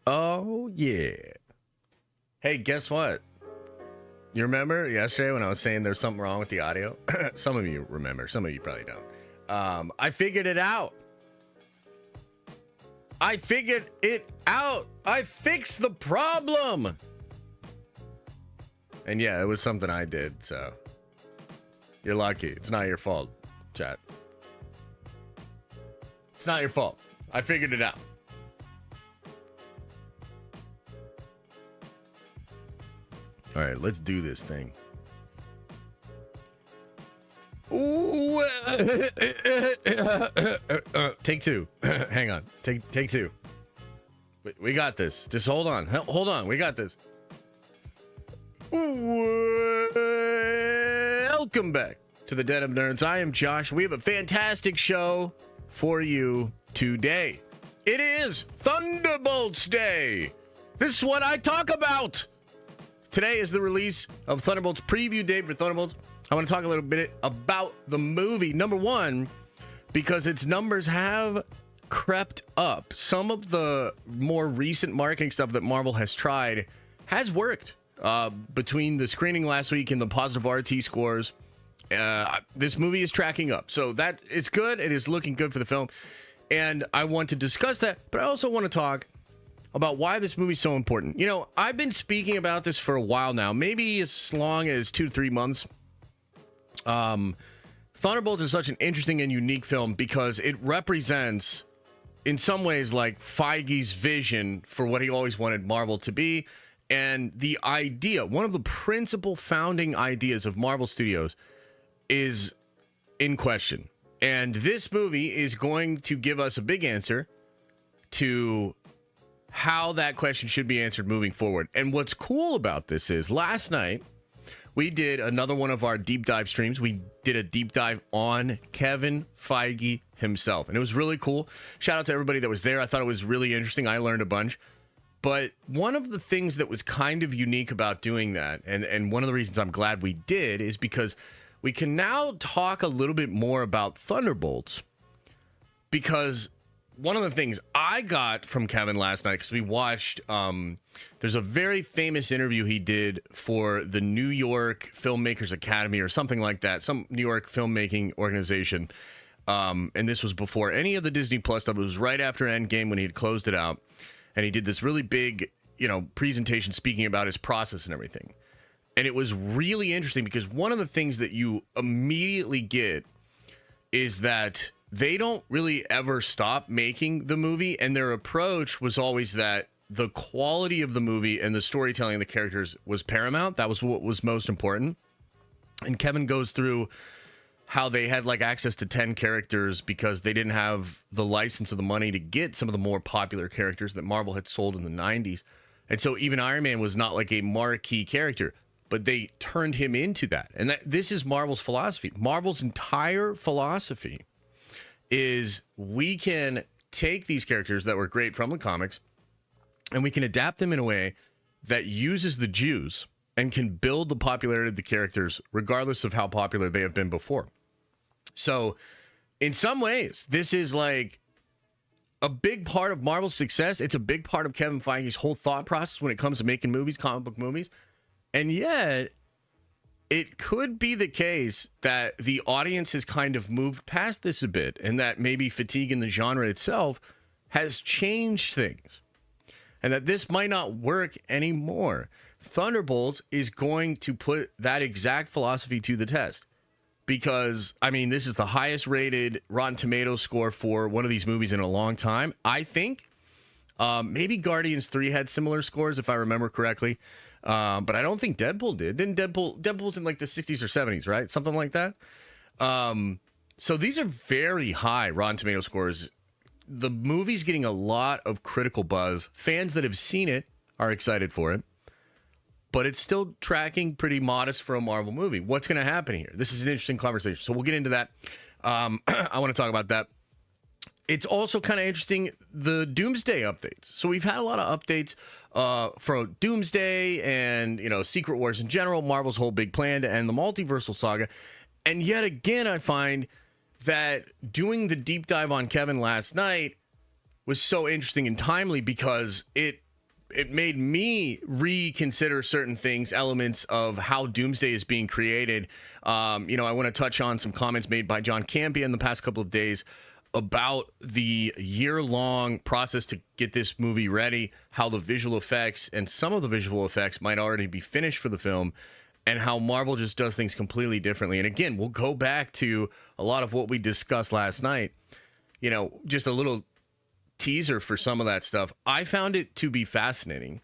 Oh, yeah. Hey, guess what? You remember yesterday when I was saying there's something wrong with the audio? Some of you remember. Some of you probably don't. I figured it out. I figured it out. I fixed the problem. And yeah, it was something I did, so you're lucky. It's not your fault, chat. It's not your fault. I figured it out. All right, let's do this thing. Ooh, take two. Hang on. Take two. We got this. Just hold on. Hold on. We got this. Welcome back to the Den of Nerds. I am Josh. We have a fantastic show for you today. It is Thunderbolts Day. This is what I talk about. Today is the release of Thunderbolts, preview date for Thunderbolts. I want to talk a little bit about the movie. Number one, because its numbers have crept up. Some of the more recent marketing stuff that Marvel has tried has worked. Between the screening last week and the positive RT scores, this movie is tracking up. So that it's good. It is looking good for the film. And I want to discuss that, but I also want to talk about why this movie is so important. You know, I've been speaking about this for a while now, maybe as long as 2 to 3 months. Thunderbolts is such an interesting and unique film because it represents, in some ways, like Feige's vision for what he always wanted Marvel to be. And the idea, one of the principal founding ideas of Marvel Studios is in question. And this movie is going to give us a big answer to how that question should be answered moving forward. And what's cool about this is last night we did another one of our deep dive streams. We did a deep dive on Kevin Feige himself, and it was really cool. Shout out to everybody that was there. I thought it was really interesting. I learned a bunch. But one of the things that was kind of unique about doing that, and one of the reasons I'm glad we did, is because we can now talk a little bit more about Thunderbolts. Because one of the things I got from Kevin last night, because we watched, there's a very famous interview he did for the New York Filmmakers Academy or something like that, some New York filmmaking organization. And this was before any of the Disney Plus stuff. It was right after Endgame when he had closed it out. And he did this really big, presentation speaking about his process and everything. And it was really interesting because one of the things that you immediately get is that they don't really ever stop making the movie, and their approach was always that the quality of the movie and the storytelling of the characters was paramount. That was what was most important. And Kevin goes through how they had access to 10 characters because they didn't have the license or the money to get some of the more popular characters that Marvel had sold in the 90s. And so even Iron Man was not like a marquee character, but they turned him into that. And this is Marvel's philosophy. Marvel's entire philosophy is we can take these characters that were great from the comics and we can adapt them in a way that uses the Jews and can build the popularity of the characters regardless of how popular they have been before. So in some ways, this is like a big part of Marvel's success. It's a big part of Kevin Feige's whole thought process when it comes to making movies, comic book movies. And yet it could be the case that the audience has kind of moved past this a bit and that maybe fatigue in the genre itself has changed things and that this might not work anymore. Thunderbolts is going to put that exact philosophy to the test because, this is the highest rated Rotten Tomatoes score for one of these movies in a long time. I think maybe Guardians 3 had similar scores, if I remember correctly. But I don't think Deadpool did. Didn't Deadpool's in the 60s or 70s, right? Something like that. So these are very high Rotten Tomato scores. The movie's getting a lot of critical buzz. Fans that have seen it are excited for it. But it's still tracking pretty modest for a Marvel movie. What's going to happen here? This is an interesting conversation. So we'll get into that. I want to talk about that. It's also kind of interesting, the Doomsday updates. So we've had a lot of updates for Doomsday and, Secret Wars in general, Marvel's whole big plan to end the Multiverse Saga. And yet again, I find that doing the deep dive on Kevin last night was so interesting and timely because it it made me reconsider certain things, elements of how Doomsday is being created. I want to touch on some comments made by John Campea in the past couple of days about the year-long process to get this movie ready, how the visual effects and some of the visual effects might already be finished for the film, and how Marvel just does things completely differently. And again, we'll go back to a lot of what we discussed last night, just a little teaser for some of that stuff. I found it to be fascinating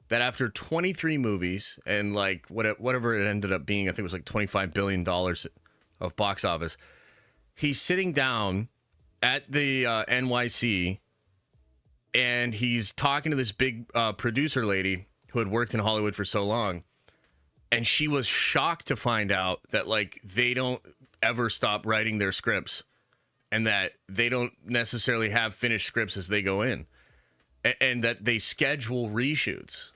that after 23 movies and like whatever it ended up being, I think it was like $25 billion of box office, he's sitting down at the NYC and he's talking to this big producer lady who had worked in Hollywood for so long. And she was shocked to find out that like they don't ever stop writing their scripts and that they don't necessarily have finished scripts as they go in, and that they schedule reshoots,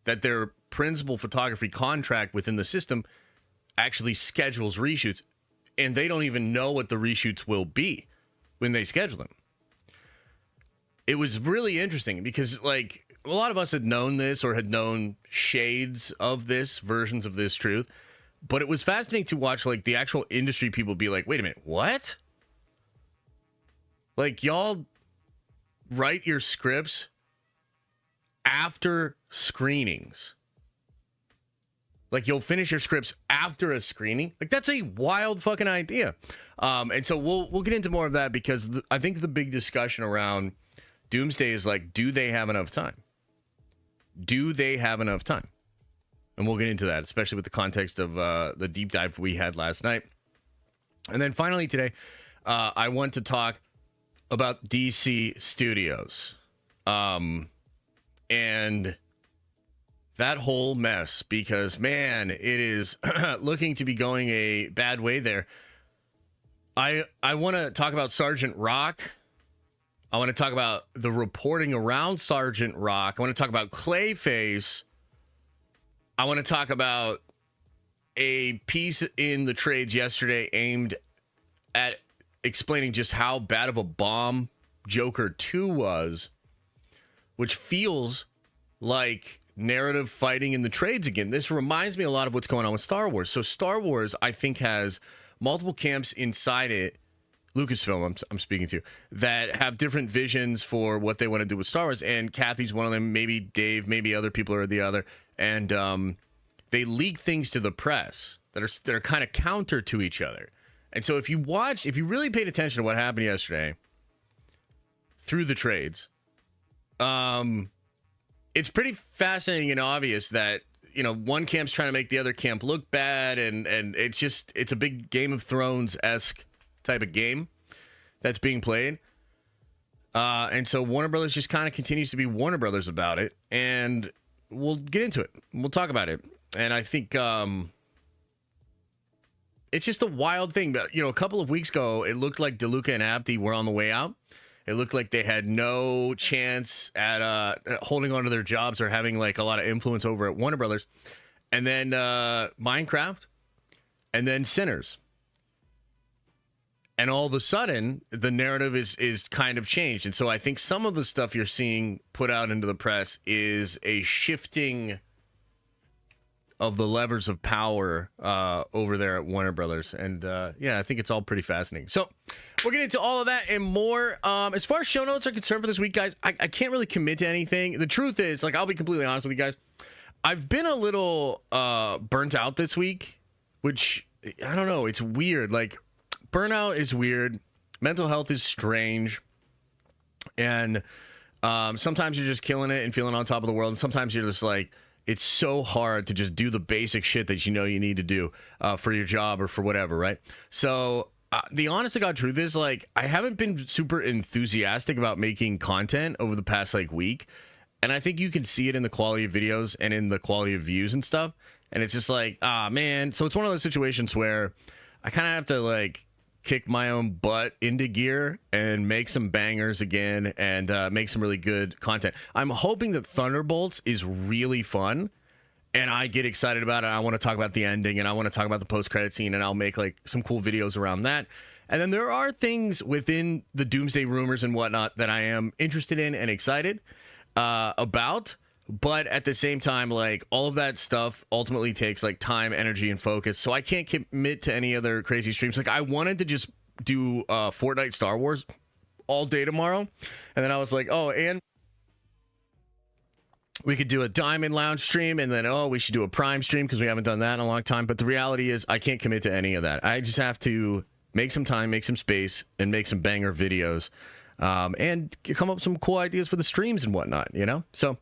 that their principal photography contract within the system actually schedules reshoots, and they don't even know what the reshoots will be when they schedule them. It was really interesting because like a lot of us had known this or had known shades of this, versions of this truth, but it was fascinating to watch like the actual industry people be like, wait a minute, what? Like y'all write your scripts after screenings. Like you'll finish your scripts after a screening. Like that's a wild fucking idea. And so we'll get into more of that because I think the big discussion around Doomsday is like, do they have enough time? Do they have enough time? And we'll get into that, especially with the context of the deep dive we had last night. And then finally today, I want to talk about DC Studios. And that whole mess, because, man, it is looking to be going a bad way there. I want to talk about Sergeant Rock. I want to talk about the reporting around Sergeant Rock. I want to talk about Clayface. I want to talk about a piece in the trades yesterday aimed at explaining just how bad of a bomb Joker 2 was, which feels like narrative fighting in the trades again. This reminds me a lot of what's going on with Star Wars. So Star Wars, I think, has multiple camps inside it, Lucasfilm I'm speaking to, that have different visions for what they want to do with Star Wars, and Kathy's one of them, maybe Dave, maybe other people are the other, and they leak things to the press that are kind of counter to each other. And so if you really paid attention to what happened yesterday through the trades, it's pretty fascinating and obvious that, one camp's trying to make the other camp look bad, and it's a big Game of Thrones-esque type of game that's being played. And so Warner Brothers just kind of continues to be Warner Brothers about it, and we'll get into it. We'll talk about it. And I think it's just a wild thing. But, a couple of weeks ago, it looked like DeLuca and Abdi were on the way out. It looked like they had no chance at holding on to their jobs or having like a lot of influence over at Warner Brothers. And then Minecraft, and then Sinners. And all of a sudden, the narrative is kind of changed. And so I think some of the stuff you're seeing put out into the press is a shifting of the levers of power over there at Warner Brothers. And I think it's all pretty fascinating. So we'll get into all of that and more. As far as show notes are concerned for this week, guys, I can't really commit to anything. The truth is, like, I'll be completely honest with you guys. I've been a little burnt out this week, which, I don't know, it's weird. Like, burnout is weird. Mental health is strange. And sometimes you're just killing it and feeling on top of the world. And sometimes you're just like, it's so hard to just do the basic shit that you need to do for your job or for whatever, right? So the honest to God truth is, like, I haven't been super enthusiastic about making content over the past, like, week. And I think you can see it in the quality of videos and in the quality of views and stuff. And it's just like, man. So it's one of those situations where I kind of have to, like, kick my own butt into gear and make some bangers again and make some really good content. I'm hoping that Thunderbolts is really fun and I get excited about it. I want to talk about the ending and I want to talk about the post-credit scene, and I'll make like some cool videos around that. And then there are things within the Doomsday rumors and whatnot that I am interested in and excited about. But at the same time, like, all of that stuff ultimately takes like time, energy, and focus. So I can't commit to any other crazy streams. Like, I wanted to just do Fortnite Star Wars all day tomorrow. And then I was like, oh, and we could do a Diamond Lounge stream, and then, oh, we should do a Prime stream because we haven't done that in a long time. But the reality is I can't commit to any of that. I just have to make some time, make some space, and make some banger videos, and come up with some cool ideas for the streams and whatnot, you know? So,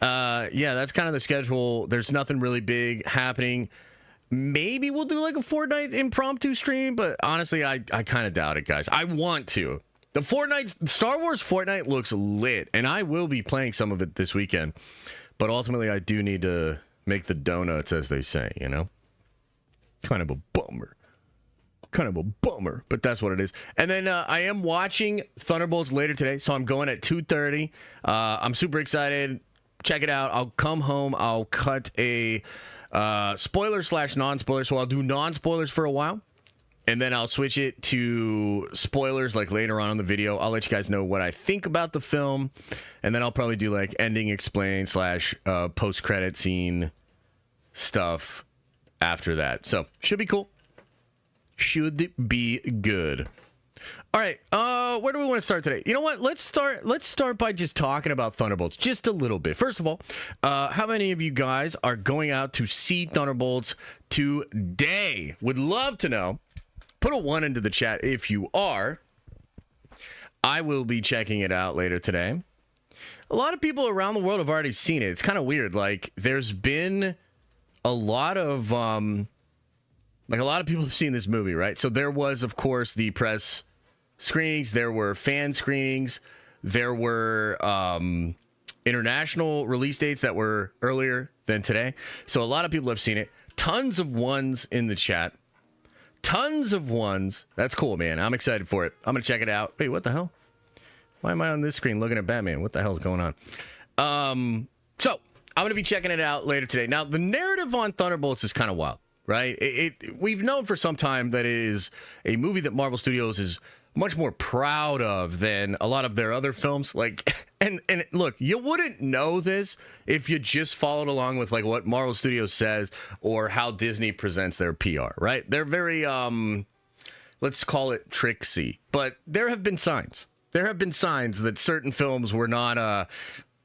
yeah, that's kind of the schedule. There's nothing really big happening. Maybe we'll do like a Fortnite impromptu stream, but honestly, I kind of doubt it, guys. I want to. The Star Wars Fortnite looks lit, and I will be playing some of it this weekend. But ultimately, I do need to make the donuts, as they say, you know? Kind of a bummer. But that's what it is. And then I am watching Thunderbolts later today, so I'm going at 2:30. I'm super excited. Check it out. I'll come home. I'll cut a spoiler/non-spoiler, so I'll do non-spoilers for a while. And then I'll switch it to spoilers like later on in the video. I'll let you guys know what I think about the film. And then I'll probably do like ending explain / post-credit scene stuff after that. So should be cool. Should be good. All right, where do we want to start today? You know what? Let's start by just talking about Thunderbolts just a little bit. First of all, how many of you guys are going out to see Thunderbolts today? Would love to know. Put a 1 into the chat if you are. I will be checking it out later today. A lot of people around the world have already seen it. It's kind of weird. Like, there's been a lot of a lot of people have seen this movie, right? So there was, of course, the press screenings. There were fan screenings. There were international release dates that were earlier than today. So a lot of people have seen it. Tons of ones in the chat. Tons of ones. That's cool, man. I'm excited for it. I'm going to check it out. Wait, what the hell? Why am I on this screen looking at Batman? What the hell is going on? So I'm going to be checking it out later today. Now, the narrative on Thunderbolts is kind of wild. Right? We've known for some time that it is a movie that Marvel Studios is much more proud of than a lot of their other films. Like, and look, you wouldn't know this if you just followed along with like what Marvel Studios says or how Disney presents their PR, right? They're very, let's call it tricksy, but there have been signs. There have been signs that certain films were not,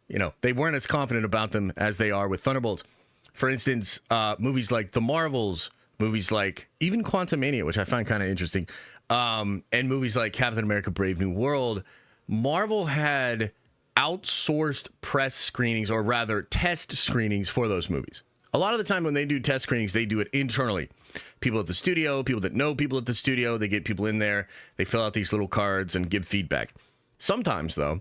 they weren't as confident about them as they are with Thunderbolts. For instance, movies like The Marvels, movies like even Quantumania, which I find kind of interesting, and movies like Captain America Brave New World, Marvel had outsourced press screenings, or rather test screenings for those movies. A lot of the time when they do test screenings, they do it internally. People at the studio, people that know people at the studio, they get people in there, they fill out these little cards and give feedback. Sometimes, though,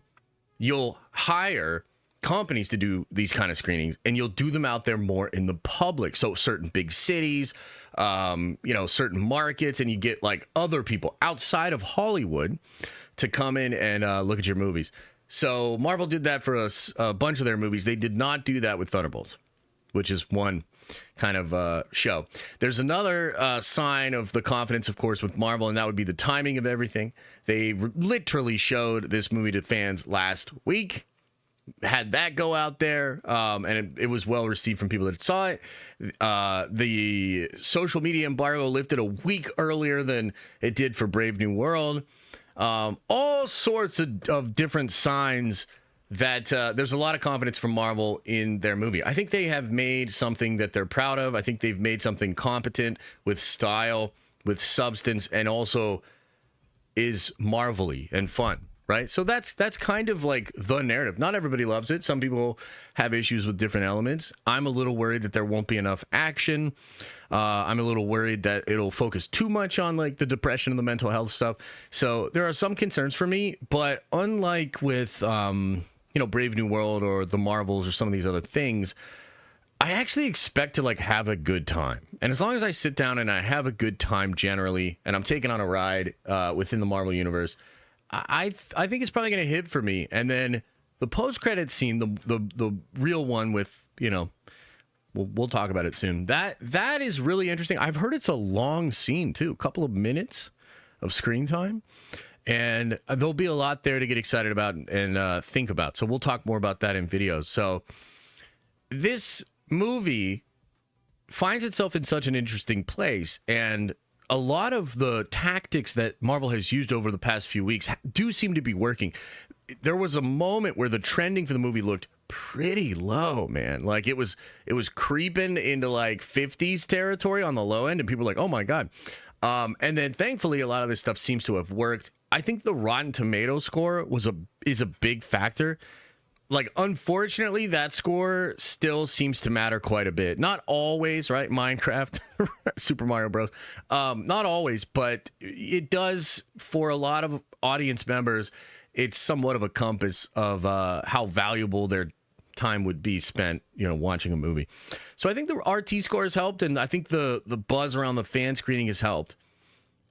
you'll hire companies to do these kind of screenings, and you'll do them out there more in the public. So certain big cities, certain markets, and you get like other people outside of Hollywood to come in and look at your movies. So Marvel did that for a bunch of their movies. They did not do that with Thunderbolts, which is one kind of show. There's another sign of the confidence, of course, with Marvel, and that would be the timing of everything. They literally showed this movie to fans last week. Had that go out there, and it was well received from people that saw it. The social media embargo lifted a week earlier than it did for Brave New World. All sorts of different signs that there's a lot of confidence from Marvel in their movie. I think they have made something that they're proud of. I think they've made something competent with style, with substance, and also is Marvel-y and fun. Right? So that's kind of like the narrative. Not everybody loves it. Some people have issues with different elements. I'm a little worried that there won't be enough action. I'm a little worried that it'll focus too much on like the depression and the mental health stuff. So there are some concerns for me, but unlike with Brave New World or the Marvels or some of these other things, I actually expect to like have a good time. And as long as I sit down and I have a good time generally, and I'm taking on a ride within the Marvel universe, I think it's probably going to hit for me. And then the post-credit scene, the real one with, we'll talk about it soon. That is really interesting. I've heard it's a long scene too, a couple of minutes of screen time. And there'll be a lot there to get excited about and think about. So we'll talk more about that in videos. So this movie finds itself in such an interesting place, and a lot of the tactics that Marvel has used over the past few weeks do seem to be working. There was a moment where the trending for the movie looked pretty low, man. Like it was creeping into like 50s territory on the low end, and people were like, oh my God. And then thankfully a lot of this stuff seems to have worked. I think the Rotten Tomato score is a big factor. Like, unfortunately, that score still seems to matter quite a bit. Not always, right? Minecraft, Super Mario Bros. Not always, but it does for a lot of audience members. It's somewhat of a compass of how valuable their time would be spent, watching a movie. So I think the RT score has helped, and I think the buzz around the fan screening has helped.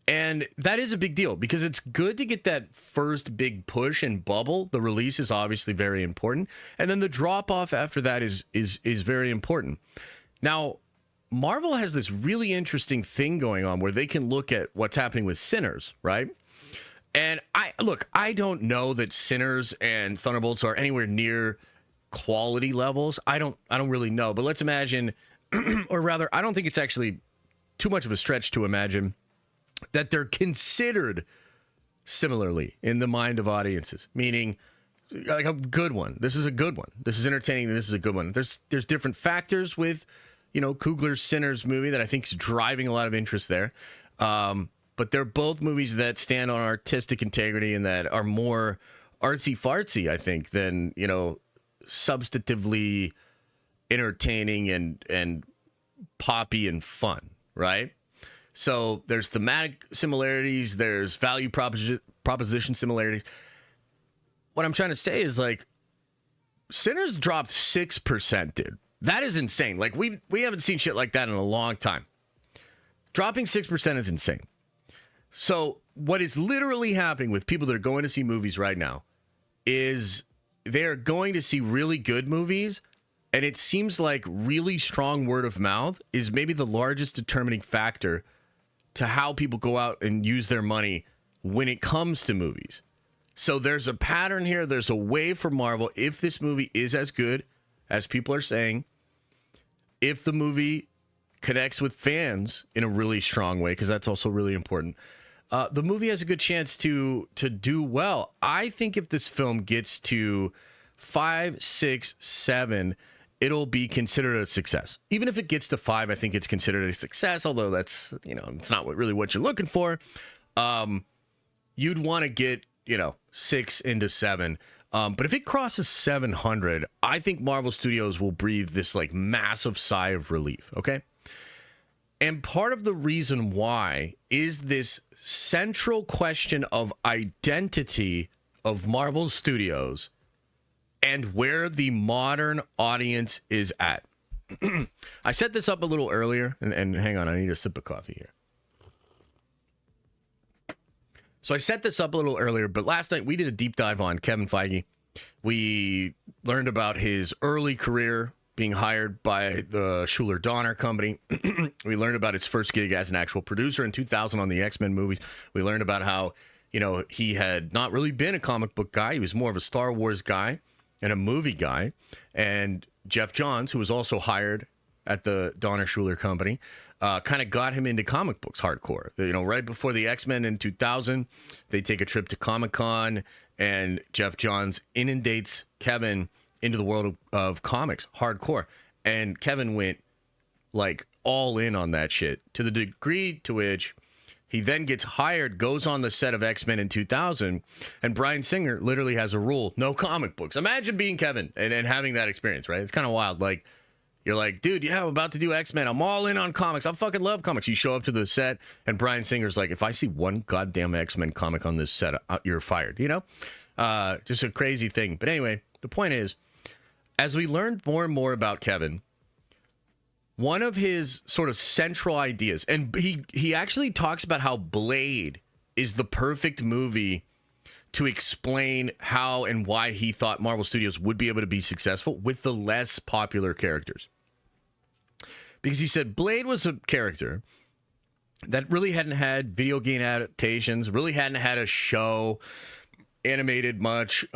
And that is a big deal because it's good to get that first big push and bubble. The release is obviously very important. And then the drop off after that is very important. Now, Marvel has this really interesting thing going on where they can look at what's happening with Sinners, right? And I don't know that Sinners and Thunderbolts are anywhere near quality levels. I don't really know, but let's imagine, or rather, I don't think it's actually too much of a stretch to imagine that they're considered similarly in the mind of audiences, meaning like a good one. This is a good one. This is entertaining. This is a good one. There's different factors with, Coogler's Sinners movie that I think is driving a lot of interest there. But they're both movies that stand on artistic integrity and that are more artsy fartsy, I think, than, substantively entertaining and poppy and fun, right? So there's thematic similarities, there's value proposition similarities. What I'm trying to say is, like, Sinners dropped 6%, dude. That is insane. Like, we haven't seen shit like that in a long time. Dropping 6% is insane. So what is literally happening with people that are going to see movies right now is they're going to see really good movies, and it seems like really strong word of mouth is maybe the largest determining factor to how people go out and use their money when it comes to movies. So there's a pattern here. There's a way for Marvel, if this movie is as good as people are saying, if the movie connects with fans in a really strong way, because that's also really important, the movie has a good chance to do well. I think if this film gets to 5, 6, 7, it'll be considered a success. Even if it gets to 5, I think it's considered a success, although that's, it's not really what you're looking for. You'd want to get, 6 into 7. But if it crosses 700, I think Marvel Studios will breathe this, like, massive sigh of relief, okay? And part of the reason why is this central question of identity of Marvel Studios and where the modern audience is at. I set this up a little earlier, and hang on, I need a sip of coffee here. So I set this up a little earlier, but last night we did a deep dive on Kevin Feige. We learned about his early career being hired by the Schuler Donner company. We learned about his first gig as an actual producer in 2000 on the X-Men movies. We learned about how, he had not really been a comic book guy. He was more of a Star Wars guy and a movie guy. And Jeff Johns, who was also hired at the Donner Schuler company, kind of got him into comic books hardcore. Right before the X-Men in 2000, they take a trip to Comic-Con, and Jeff Johns inundates Kevin into the world of comics hardcore. And Kevin went, like, all in on that shit to the degree to which he then gets hired, goes on the set of X-Men in 2000, and Bryan Singer literally has a rule: no comic books. Imagine being Kevin and having that experience, right? It's kind of wild. Like, you're like, dude, yeah, I'm about to do X-Men. I'm all in on comics. I fucking love comics. You show up to the set, and Bryan Singer's like, if I see one goddamn X-Men comic on this set, you're fired, Just a crazy thing. But anyway, the point is, as we learned more and more about Kevin, one of his sort of central ideas, and he actually talks about how Blade is the perfect movie to explain how and why he thought Marvel Studios would be able to be successful with the less popular characters. Because he said Blade was a character that really hadn't had video game adaptations, really hadn't had a show animated much,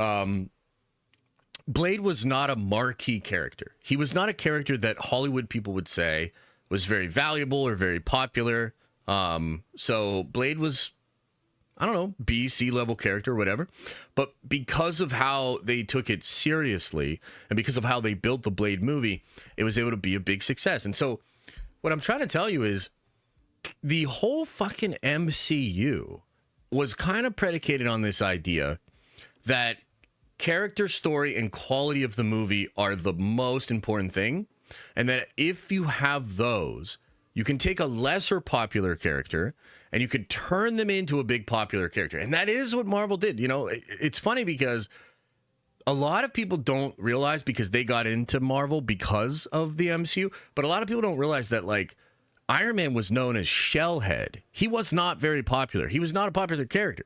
Blade was not a marquee character. He was not a character that Hollywood people would say was very valuable or very popular. So Blade was, I don't know, B, C level character or whatever. But because of how they took it seriously and because of how they built the Blade movie, it was able to be a big success. And so what I'm trying to tell you is the whole fucking MCU was kind of predicated on this idea that character, story, and quality of the movie are the most important thing. And that if you have those, you can take a lesser popular character and you can turn them into a big popular character. And that is what Marvel did. You know, it's funny because a lot of people don't realize, because they got into Marvel because of the MCU, but a lot of people don't realize that, like, Iron Man was known as Shellhead. He was not very popular. He was not a popular character.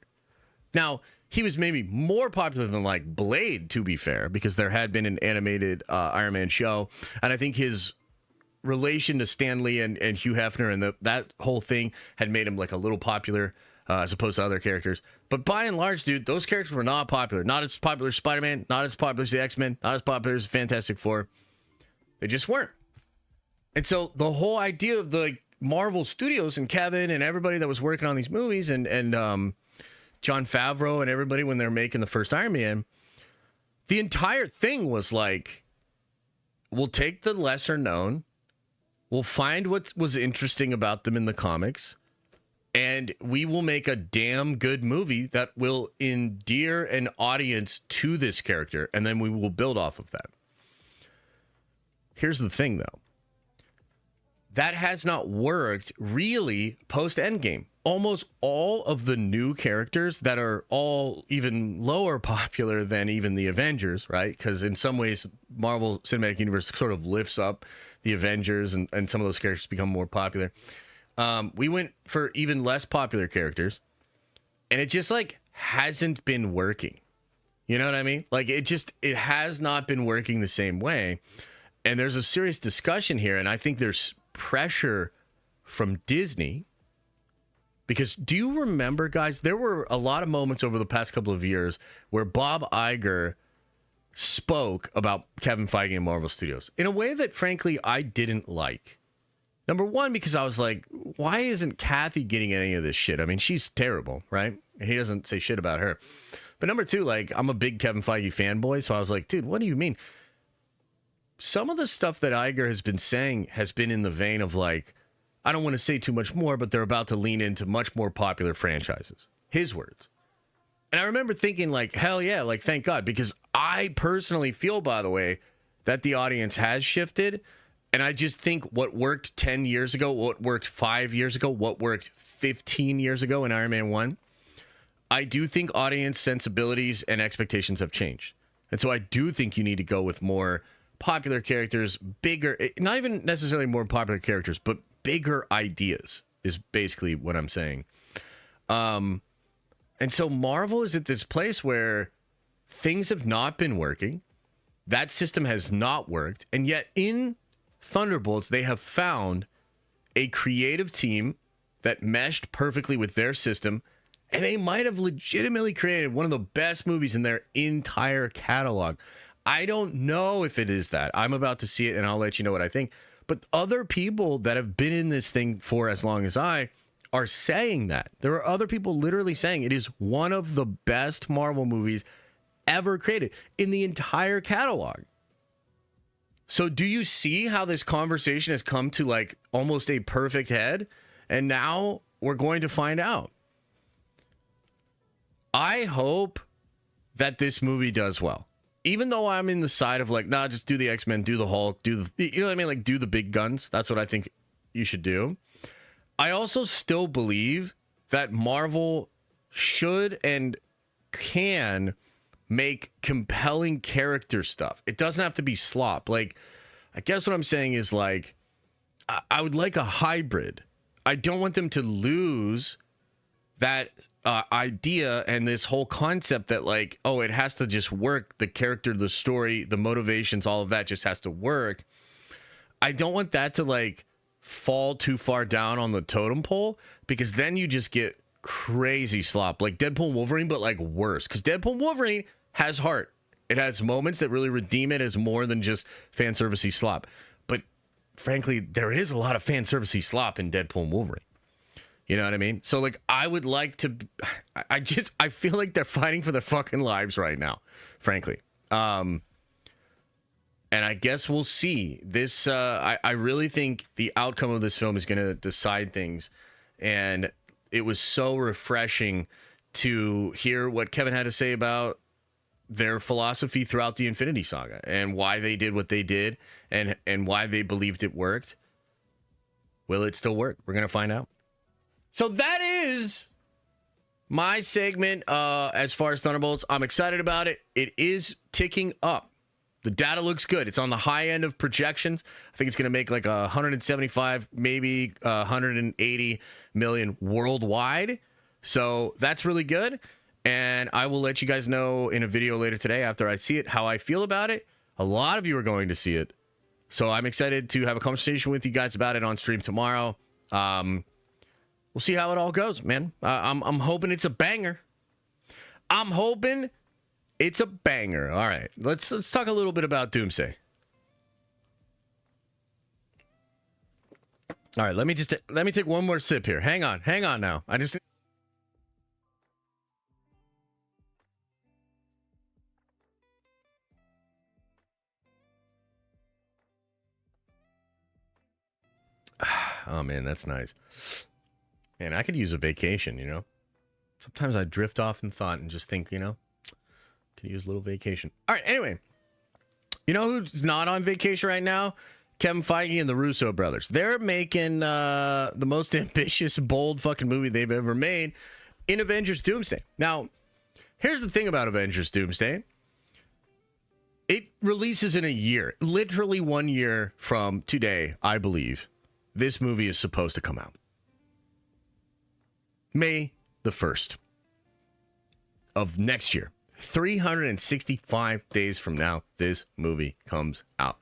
Now, he was maybe more popular than, like, Blade, to be fair, because there had been an animated Iron Man show. And I think his relation to Stan Lee and Hugh Hefner and that whole thing had made him, like, a little popular as opposed to other characters. But by and large, dude, those characters were not popular. Not as popular as Spider-Man, not as popular as the X-Men, not as popular as Fantastic Four. They just weren't. And so the whole idea of the Marvel Studios and Kevin and everybody that was working on these movies and Jon Favreau and everybody when they're making the first Iron Man, the entire thing was like, we'll take the lesser known, we'll find what was interesting about them in the comics, and we will make a damn good movie that will endear an audience to this character, and then we will build off of that. Here's the thing, though. That has not worked really post Endgame. Almost all of the new characters that are all even lower popular than even the Avengers, right? Because in some ways, Marvel Cinematic Universe sort of lifts up the Avengers and some of those characters become more popular. We went for even less popular characters, and it just, like, hasn't been working. You know what I mean? Like, it has not been working the same way. And there's a serious discussion here, and I think there's pressure from Disney, because do you remember, guys, there were a lot of moments over the past couple of years where Bob Iger spoke about Kevin Feige and Marvel Studios in a way that, frankly, I didn't like. Number one, because I was like, why isn't Kathy getting any of this shit? I mean, she's terrible, right? And he doesn't say shit about her. But number two, like, I'm a big Kevin Feige fanboy, so I was like, dude, what do you mean? Some of the stuff that Iger has been saying has been in the vein of, like, I don't want to say too much more, but they're about to lean into much more popular franchises. His words. And I remember thinking, like, hell yeah, like, thank God. Because I personally feel, by the way, that the audience has shifted. And I just think what worked 10 years ago, what worked 5 years ago, what worked 15 years ago in Iron Man 1, I do think audience sensibilities and expectations have changed. And so I do think you need to go with more popular characters, bigger, not even necessarily more popular characters, but bigger ideas is basically what I'm saying. And so Marvel is at this place where things have not been working. That system has not worked. And yet in Thunderbolts, they have found a creative team that meshed perfectly with their system. And they might have legitimately created one of the best movies in their entire catalog. I don't know if it is that. I'm about to see it, and I'll let you know what I think. But other people that have been in this thing for as long as I are saying that. There are other people literally saying it is one of the best Marvel movies ever created in the entire catalog. So do you see how this conversation has come to, like, almost a perfect head? And now we're going to find out. I hope that this movie does well. Even though I'm in the side of, like, nah, just do the X-Men, do the Hulk, do the, you know what I mean? Like, do the big guns. That's what I think you should do. I also still believe that Marvel should and can make compelling character stuff. It doesn't have to be slop. Like, I guess what I'm saying is, like, I would like a hybrid. I don't want them to lose that idea and this whole concept that, like, oh, it has to just work. The character, the story, the motivations, all of that just has to work. I don't want that to, like, fall too far down on the totem pole, because then you just get crazy slop, like Deadpool and Wolverine, but, like, worse, because Deadpool and Wolverine has heart. It has moments that really redeem it as more than just fan servicey slop. But frankly, there is a lot of fan servicey slop in Deadpool and Wolverine. You know what I mean? So like, I would like to. I feel like they're fighting for their fucking lives right now, frankly. And I guess we'll see. This, I really think the outcome of this film is going to decide things. And it was so refreshing to hear what Kevin had to say about their philosophy throughout the Infinity Saga and why they did what they did and why they believed it worked. Will it still work? We're going to find out. So that is my segment as far as Thunderbolts. I'm excited about it. It is ticking up. The data looks good. It's on the high end of projections. I think it's going to make like 175, maybe 180 million worldwide. So that's really good. And I will let you guys know in a video later today after I see it how I feel about it. A lot of you are going to see it. So I'm excited to have a conversation with you guys about it on stream tomorrow. We'll see how it all goes, man. I'm hoping it's a banger. I'm hoping it's a banger. All right, let's talk a little bit about Doomsday. All right, let me take one more sip here. Hang on now. I just. Oh man, that's nice. Man, I could use a vacation. You know, sometimes I drift off in thought and just think, you know. Could use a little vacation. All right, anyway. You know who's not on vacation right now? Kevin Feige and the Russo brothers. They're making the most ambitious, bold fucking movie they've ever made in Avengers Doomsday. Now, here's the thing about Avengers Doomsday. It releases in a year. Literally 1 year from today, I believe, this movie is supposed to come out. May the 1st of next year. 365 days from now, this movie comes out.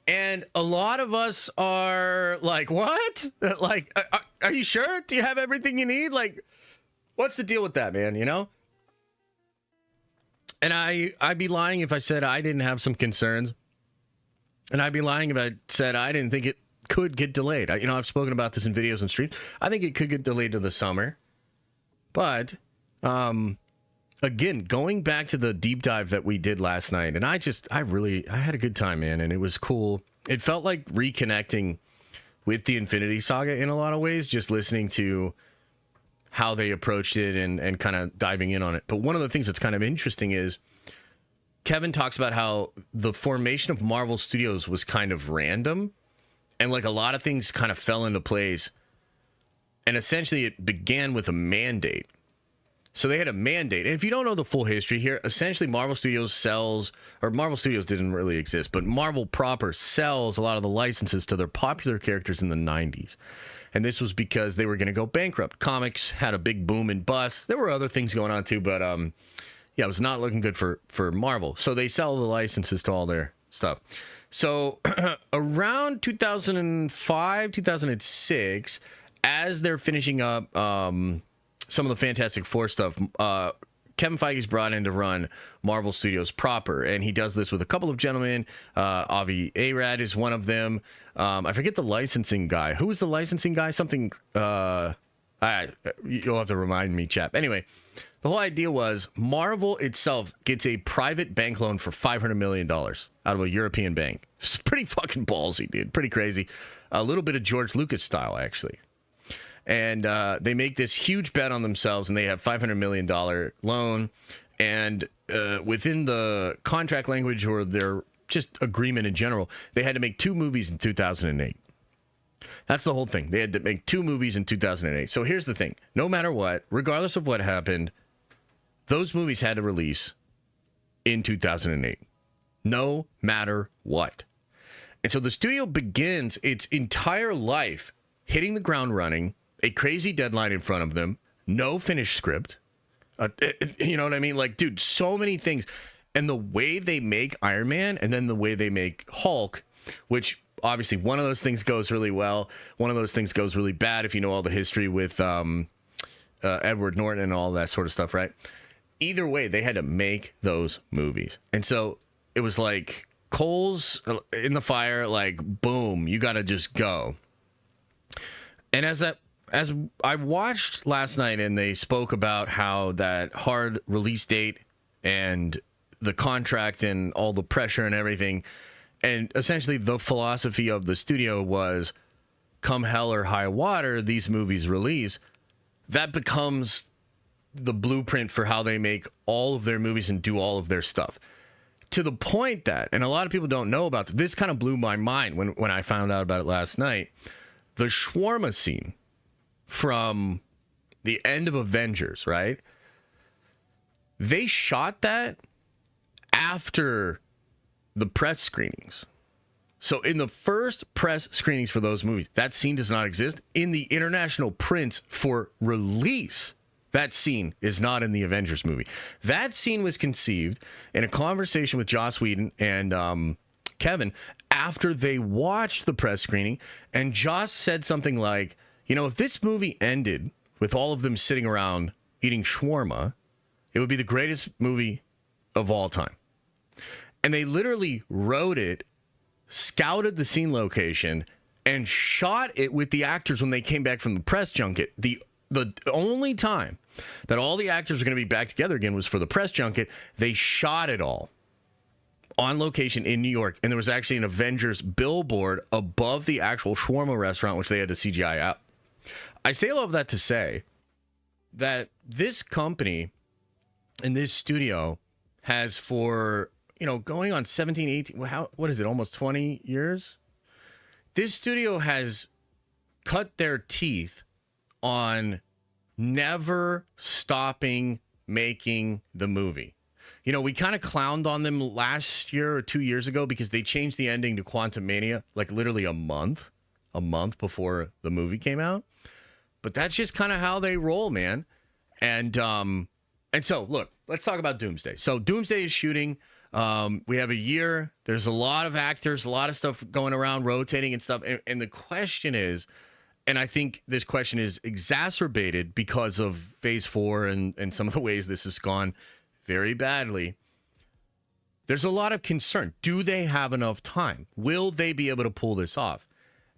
And a lot of us are like, what? Like, are you sure? Do you have everything you need? Like, what's the deal with that, man? You know? And I'd be lying if I said I didn't have some concerns. And I'd be lying if I said I didn't think it could get delayed. You know, I've spoken about this in videos and streams. I think it could get delayed to the summer. But, again, going back to the deep dive that we did last night, and I had a good time, man, and it was cool. It felt like reconnecting with the Infinity Saga in a lot of ways, just listening to how they approached it and kind of diving in on it. But one of the things that's kind of interesting is Kevin talks about how the formation of Marvel Studios was kind of random, and like a lot of things kind of fell into place, and essentially it began with a mandate. So they had a mandate. And if you don't know the full history here, essentially Marvel Studios didn't really exist, but Marvel proper sells a lot of the licenses to their popular characters in the 90s. And this was because they were going to go bankrupt. Comics had a big boom and bust. There were other things going on too, but yeah, it was not looking good for Marvel. So they sell the licenses to all their stuff. So around 2005, 2006, as they're finishing up some of the Fantastic Four stuff, Kevin Feige's brought in to run Marvel Studios proper, and he does this with a couple of gentlemen. Avi Arad is one of them. I forget the licensing guy. Who was the licensing guy? Something. You'll have to remind me, chap. Anyway, the whole idea was Marvel itself gets a private bank loan for $500 million out of a European bank. It's pretty fucking ballsy, dude. Pretty crazy. A little bit of George Lucas style, actually. And they make this huge bet on themselves, and they have $500 million loan. And within the contract language or their just agreement in general, they had to make 2 movies in 2008. That's the whole thing. They had to make 2 movies in 2008. So here's the thing. No matter what, regardless of what happened, those movies had to release in 2008. No matter what. And so the studio begins its entire life hitting the ground running, a crazy deadline in front of them, no finished script. You know what I mean? Like, dude, so many things. And the way they make Iron Man and then the way they make Hulk, which obviously one of those things goes really well. One of those things goes really bad if you know all the history with Edward Norton and all that sort of stuff, right? either way, they had to make those movies. And so it was like coals in the fire, like, boom, you got to just go. And as I watched last night and they spoke about how that hard release date and the contract and all the pressure and everything, and essentially the philosophy of the studio was come hell or high water, these movies release, that becomes the blueprint for how they make all of their movies and do all of their stuff. To the point that, and a lot of people don't know about this kind of blew my mind when I found out about it last night, the shawarma scene from the end of Avengers, right? They shot that after the press screenings. So in the first press screenings for those movies, that scene does not exist. In the international prints for release, that scene is not in the Avengers movie. That scene was conceived in a conversation with Joss Whedon and Kevin after they watched the press screening, and Joss said something like, you know, if this movie ended with all of them sitting around eating shawarma, it would be the greatest movie of all time. And they literally wrote it, scouted the scene location, and shot it with the actors when they came back from the press junket. The only time that all the actors were going to be back together again was for the press junket. They shot it all on location in New York, and there was actually an Avengers billboard above the actual shawarma restaurant, which they had to CGI out. I say all of that to say that this company and this studio has for, going on 17, 18, what is it, almost 20 years? This studio has cut their teeth on never stopping making the movie. We kind of clowned on them last year or 2 years ago because they changed the ending to Quantumania like literally a month before the movie came out. But that's just kind of how they roll, man. And so, look, let's talk about Doomsday. So Doomsday is shooting. We have a year. There's a lot of actors, a lot of stuff going around, rotating and stuff. And the question is, and I think this question is exacerbated because of Phase 4 and some of the ways this has gone very badly. There's a lot of concern. Do they have enough time? Will they be able to pull this off?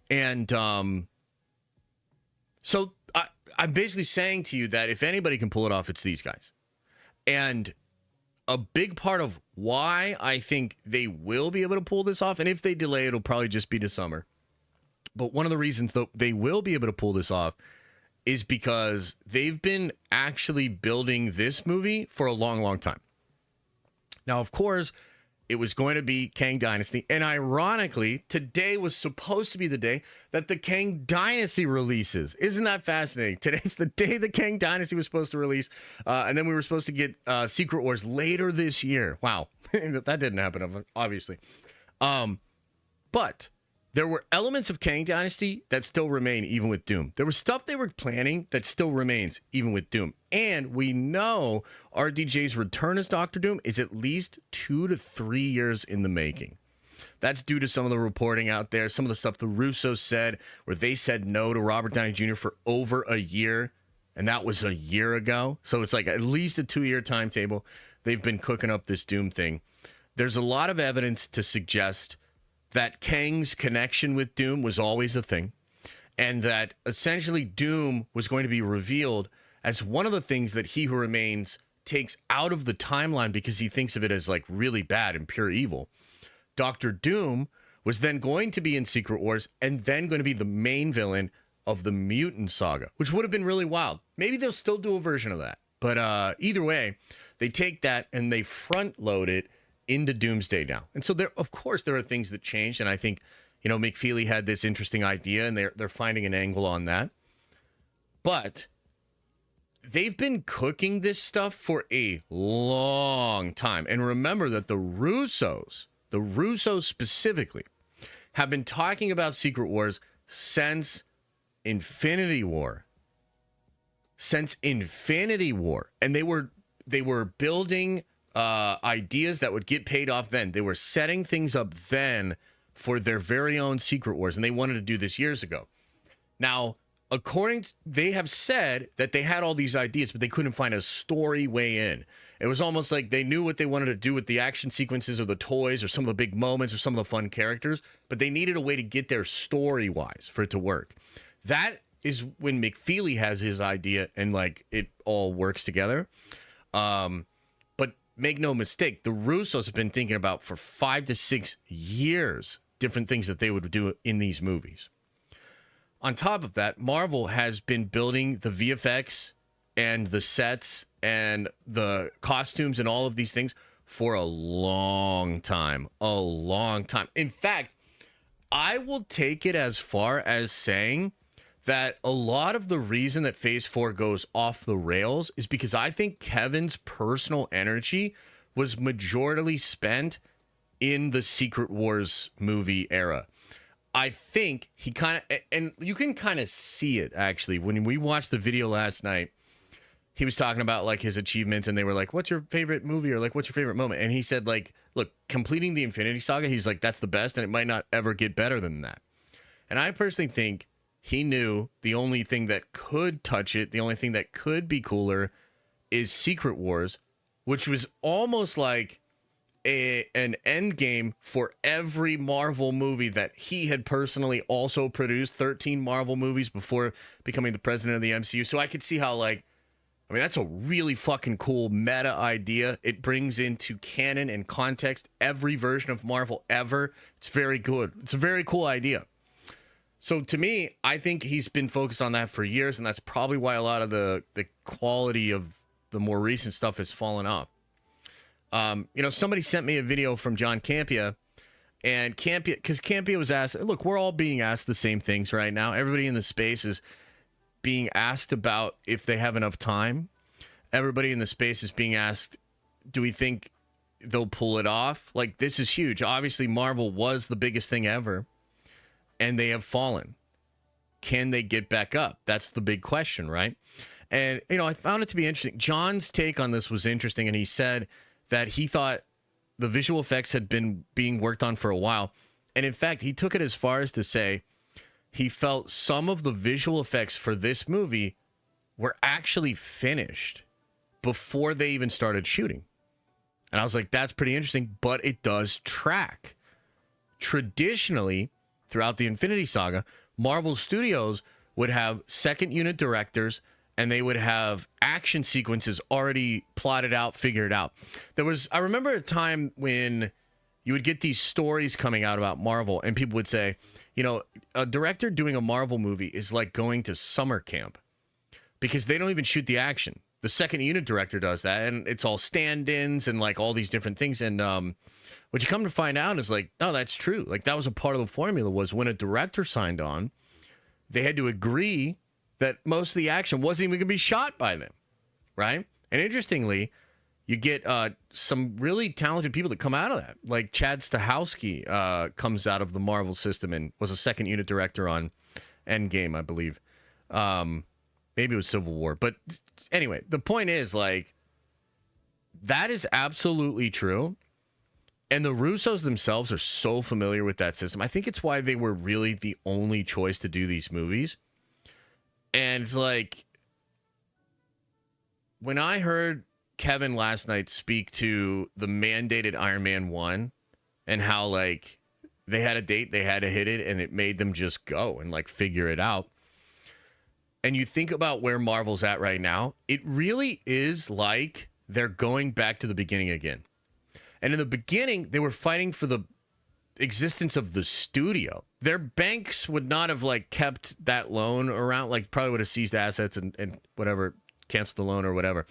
And so I'm basically saying to you that if anybody can pull it off, it's these guys. And a big part of why I think they will be able to pull this off, and if they delay, it'll probably just be to summer. But one of the reasons though they will be able to pull this off is because they've been actually building this movie for a long, long time. Now, of course, it was going to be Kang Dynasty. And ironically, today was supposed to be the day that the Kang Dynasty releases. Isn't that fascinating? Today's the day the Kang Dynasty was supposed to release. And then we were supposed to get Secret Wars later this year. Wow. That didn't happen, obviously. But there were elements of Kang Dynasty that still remain even with Doom. There was stuff they were planning that still remains even with Doom. And we know RDJ's return as Doctor Doom is at least 2 to 3 years in the making. That's due to some of the reporting out there, some of the stuff the Russo said, where they said no to Robert Downey Jr. for over a year, and that was a year ago. So it's like at least a 2-year timetable. They've been cooking up this Doom thing. There's a lot of evidence to suggest that Kang's connection with Doom was always a thing, and that essentially Doom was going to be revealed as one of the things that He Who Remains takes out of the timeline because he thinks of it as like really bad and pure evil. Dr. Doom was then going to be in Secret Wars and then going to be the main villain of the Mutant Saga, which would have been really wild. Maybe they'll still do a version of that. But either way, they take that and they front load it into Doomsday now. And so there, of course, there are things that changed. And I think, McFeely had this interesting idea and they're finding an angle on that. But they've been cooking this stuff for a long time. And remember that the Russos specifically, have been talking about Secret Wars since Infinity War. And they were building ideas that would get paid off then. They were setting things up then for their very own Secret Wars, and they wanted to do this years ago. Now, they have said that they had all these ideas, but they couldn't find a story way in. It was almost like they knew what they wanted to do with the action sequences or the toys or some of the big moments or some of the fun characters, but they needed a way to get there story-wise for it to work. That is when McFeely has his idea and like it all works together. But make no mistake, the Russos have been thinking about for 5 to 6 years different things that they would do in these movies. On top of that, Marvel has been building the VFX and the sets and the costumes and all of these things for a long time. A long time. In fact, I will take it as far as saying that a lot of the reason that Phase 4 goes off the rails is because I think Kevin's personal energy was majorly spent in the Secret Wars movie era. I think he kind of, and you can kind of see it actually. When we watched the video last night, he was talking about like his achievements and they were like, what's your favorite movie? Or like, what's your favorite moment? And he said like, look, completing the Infinity Saga, he's like, that's the best and it might not ever get better than that. And I personally think he knew the only thing that could touch it, the only thing that could be cooler is Secret Wars, which was almost like an end game for every Marvel movie that he had personally also produced, 13 Marvel movies before becoming the president of the MCU. So I could see how, like, I mean, that's a really fucking cool meta idea. It brings into canon and context every version of Marvel ever. It's very good. It's a very cool idea. So to me, I think he's been focused on that for years, and that's probably why a lot of the quality of the more recent stuff has fallen off. Somebody sent me a video from John Campea, and because Campea was asked, look, we're all being asked the same things right now. Everybody in the space is being asked about if they have enough time. Everybody in the space is being asked, do we think they'll pull it off? Like, this is huge. Obviously, Marvel was the biggest thing ever, and they have fallen. Can they get back up? That's the big question, right? And, I found it to be interesting. John's take on this was interesting, and he said that he thought the visual effects had been being worked on for a while. And in fact, he took it as far as to say he felt some of the visual effects for this movie were actually finished before they even started shooting. And I was like, that's pretty interesting, but it does track. Traditionally, throughout the Infinity Saga, Marvel Studios would have second unit directors and they would have action sequences already plotted out, figured out. I remember a time when you would get these stories coming out about Marvel and people would say, a director doing a Marvel movie is like going to summer camp because they don't even shoot the action. The second unit director does that, and it's all stand-ins and like all these different things. And what you come to find out is like, no, that's true. Like that was a part of the formula was when a director signed on, they had to agree that most of the action wasn't even going to be shot by them, right? And interestingly, you get some really talented people that come out of that. Like Chad Stahelski comes out of the Marvel system and was a second unit director on Endgame, I believe. Maybe it was Civil War. But anyway, the point is, like, that is absolutely true. And the Russos themselves are so familiar with that system. I think it's why they were really the only choice to do these movies. And it's like, when I heard Kevin last night speak to the mandated Iron Man 1 and how, like, they had a date, they had to hit it, and it made them just go and, like, figure it out. And you think about where Marvel's at right now, it really is like they're going back to the beginning again. And in the beginning, they were fighting for the existence of the studio. Their banks would not have like kept that loan around, like probably would have seized assets and whatever, canceled the loan or whatever.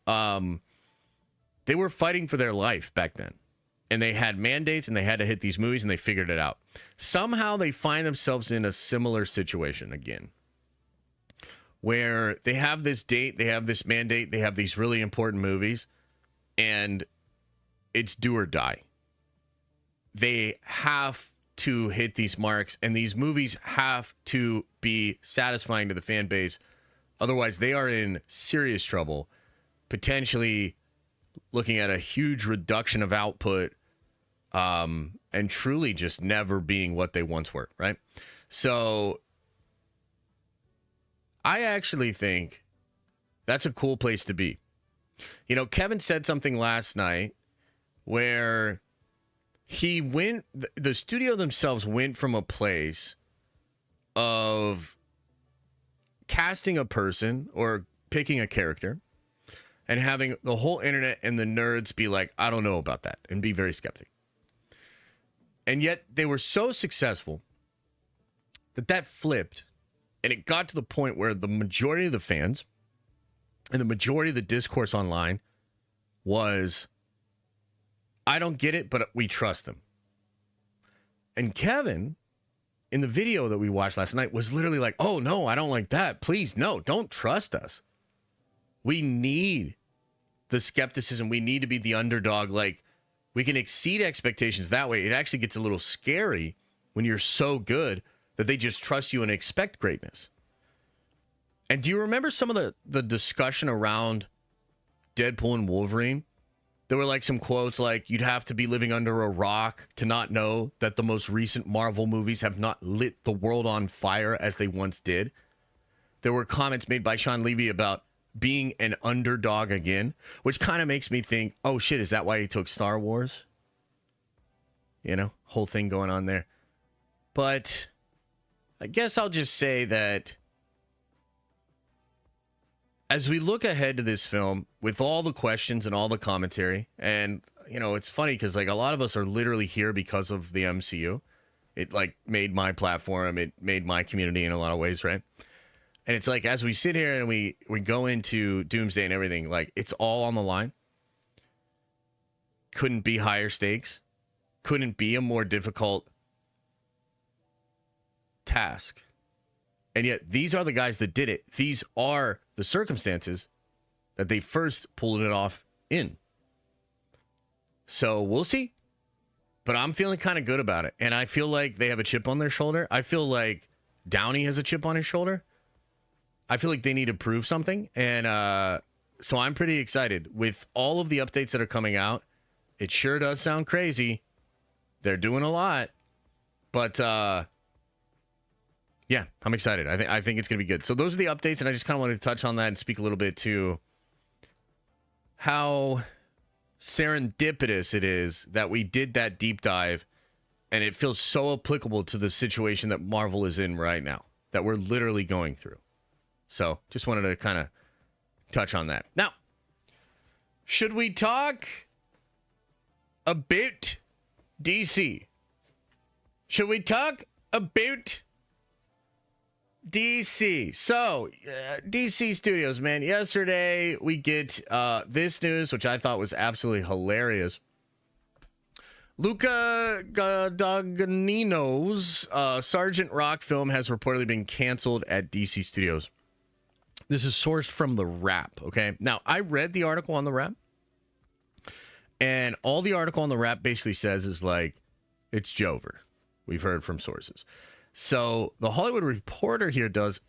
They were fighting for their life back then. And they had mandates and they had to hit these movies and they figured it out. Somehow they find themselves in a similar situation again, where they have this date, they have this mandate, they have these really important movies, and it's do or die. They have to hit these marks, and these movies have to be satisfying to the fan base. Otherwise, they are in serious trouble, potentially looking at a huge reduction of output, and truly just never being what they once were, right? So I actually think that's a cool place to be. You know, Kevin said something last night where the studio themselves went from a place of casting a person or picking a character and having the whole internet and the nerds be like, I don't know about that, and be very skeptic. And yet they were so successful that flipped, and it got to the point where the majority of the fans and the majority of the discourse online was, I don't get it, but we trust them. And Kevin, in the video that we watched last night, was literally like, oh, no, I don't like that. Please, no, don't trust us. We need the skepticism. We need to be the underdog. Like, we can exceed expectations that way. It actually gets a little scary when you're so good that they just trust you and expect greatness. And do you remember some of the discussion around Deadpool and Wolverine? There were like some quotes like, you'd have to be living under a rock to not know that the most recent Marvel movies have not lit the world on fire as they once did. There were comments made by Sean Levy about being an underdog again, which kind of makes me think, oh shit, is that why he took Star Wars? You know, whole thing going on there. But I guess I'll just say that as we look ahead to this film with all the questions and all the commentary, and, you know, it's funny because, like, a lot of us are literally here because of the MCU. It, like, made my platform. It made my community in a lot of ways, right? And it's like, as we sit here and we go into Doomsday and everything, like, it's all on the line. Couldn't be higher stakes. Couldn't be a more difficult task. And yet, these are the guys that did it. These are the circumstances that they first pulled it off in. So we'll see. But I'm feeling kind of good about it. And I feel like they have a chip on their shoulder. I feel like Downey has a chip on his shoulder. I feel like they need to prove something. And so I'm pretty excited. With all of the updates that are coming out, it sure does sound crazy. They're doing a lot. But yeah, I'm excited. I think it's going to be good. So those are the updates, and I just kind of wanted to touch on that and speak a little bit to how serendipitous it is that we did that deep dive, and it feels so applicable to the situation that Marvel is in right now, that we're literally going through. So just wanted to kind of touch on that. Now, should we talk about DC? Should we talk about DC? So, DC Studios, man. Yesterday, we get this news, which I thought was absolutely hilarious. Luca Guadagnino's Sergeant Rock film has reportedly been canceled at DC Studios. This is sourced from The Wrap, okay? Now, I read the article on The Wrap, and all the article on The Wrap basically says is like, it's Jover. We've heard from sources. So the Hollywood Reporter here does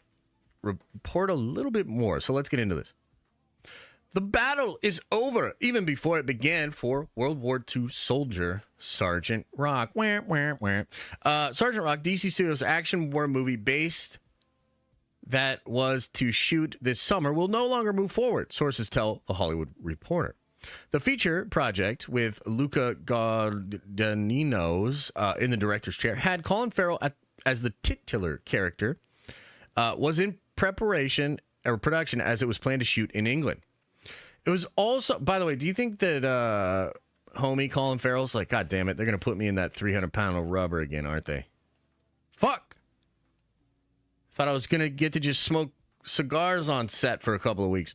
report a little bit more. So let's get into this. The battle is over even before it began for World War II soldier Sergeant Rock. Sergeant Rock, DC Studios action war movie based that was to shoot this summer will no longer move forward, sources tell The Hollywood Reporter. The feature project with Luca Guadagnino's in the director's chair had Colin Farrell as the titular character, was in preparation or production as it was planned to shoot in England. It was also, by the way, do you think that homie Colin Farrell's like, God damn it, they're going to put me in that 300-pound of rubber again, aren't they? Fuck! Thought I was going to get to just smoke cigars on set for a couple of weeks.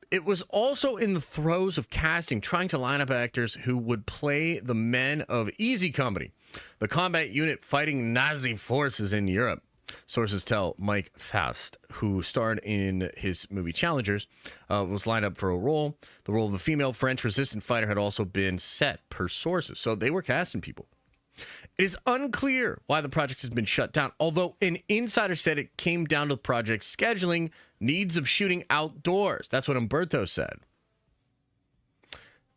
It was also in the throes of casting, trying to line up actors who would play the men of Easy Company, the combat unit fighting Nazi forces in Europe. Sources tell Mike Faust, who starred in his movie Challengers, was lined up for a role. The role of the female French resistance fighter had also been set, per sources. So they were casting people. It is unclear why the project has been shut down, although an insider said it came down to the project's scheduling, needs of shooting outdoors. That's what Umberto said.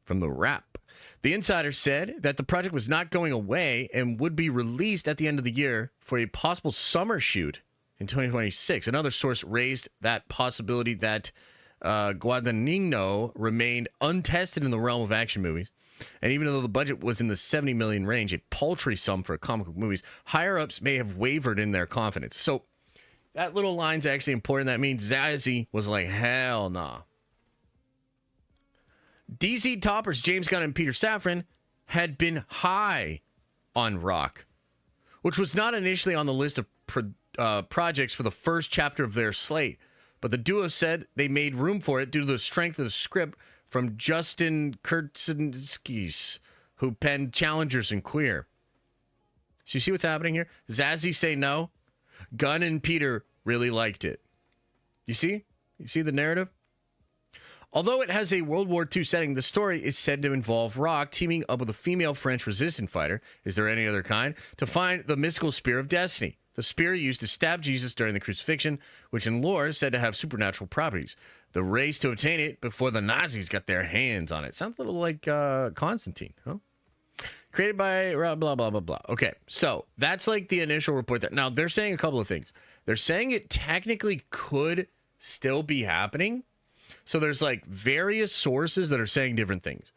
From The Wrap. The insider said that the project was not going away and would be released at the end of the year for a possible summer shoot in 2026. Another source raised that possibility that Guadagnino remained untested in the realm of action movies. And even though the budget was in the 70 million range, a paltry sum for comic book movies, higher-ups may have wavered in their confidence. So that little line's actually important. That means Zazie was like, hell nah. DC toppers James Gunn and Peter Safran had been high on Rock, which was not initially on the list of projects for the first chapter of their slate. But the duo said they made room for it due to the strength of the script from Justin Kurtzinskis, who penned Challengers and Queer. So you see what's happening here? Zazie say no. Gunn and Peter really liked it. You see? You see the narrative? Although it has a World War II setting, the story is said to involve Rock teaming up with a female French resistance fighter, is there any other kind, to find the mystical Spear of Destiny, the spear used to stab Jesus during the crucifixion, which in lore is said to have supernatural properties. The race to obtain it before the Nazis got their hands on it. Sounds a little like Constantine, huh? Created by blah, blah, blah, blah. Okay, so that's like the initial report. Now, they're saying a couple of things. They're saying it technically could still be happening. So there's like various sources that are saying different things.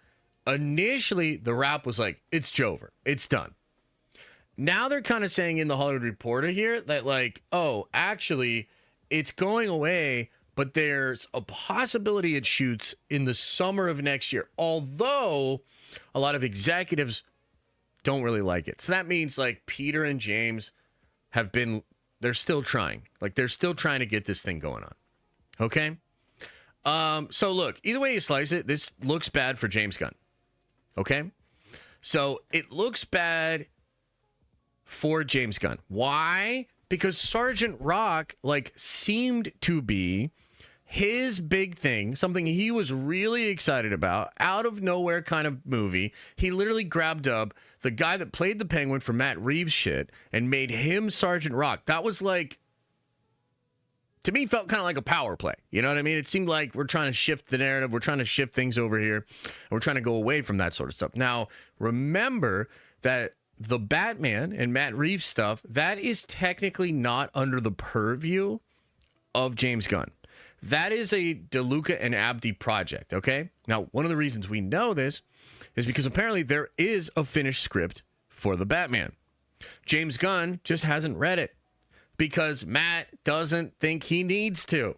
Initially, the rap was like, it's over. It's done. Now they're kind of saying in the Hollywood Reporter here that like, oh, actually, it's going away, but there's a possibility it shoots in the summer of next year. Although a lot of executives don't really like it. So that means like Peter and James they're still trying. Like they're still trying to get this thing going on. Okay? So look, either way you slice it, this looks bad for James Gunn. Okay? So it looks bad for James Gunn. Why? Because Sergeant Rock like seemed to be his big thing, something he was really excited about, out of nowhere kind of movie. He literally grabbed up the guy that played the Penguin for Matt Reeves shit and made him Sergeant Rock. That was like, to me, felt kind of like a power play. You know what I mean? It seemed like we're trying to shift the narrative. We're trying to shift things over here. And we're trying to go away from that sort of stuff. Now, remember that the Batman and Matt Reeves stuff, that is technically not under the purview of James Gunn. That is a DeLuca and Abdi project, okay? Now, one of the reasons we know this is because apparently there is a finished script for the Batman. James Gunn just hasn't read it because Matt doesn't think he needs to.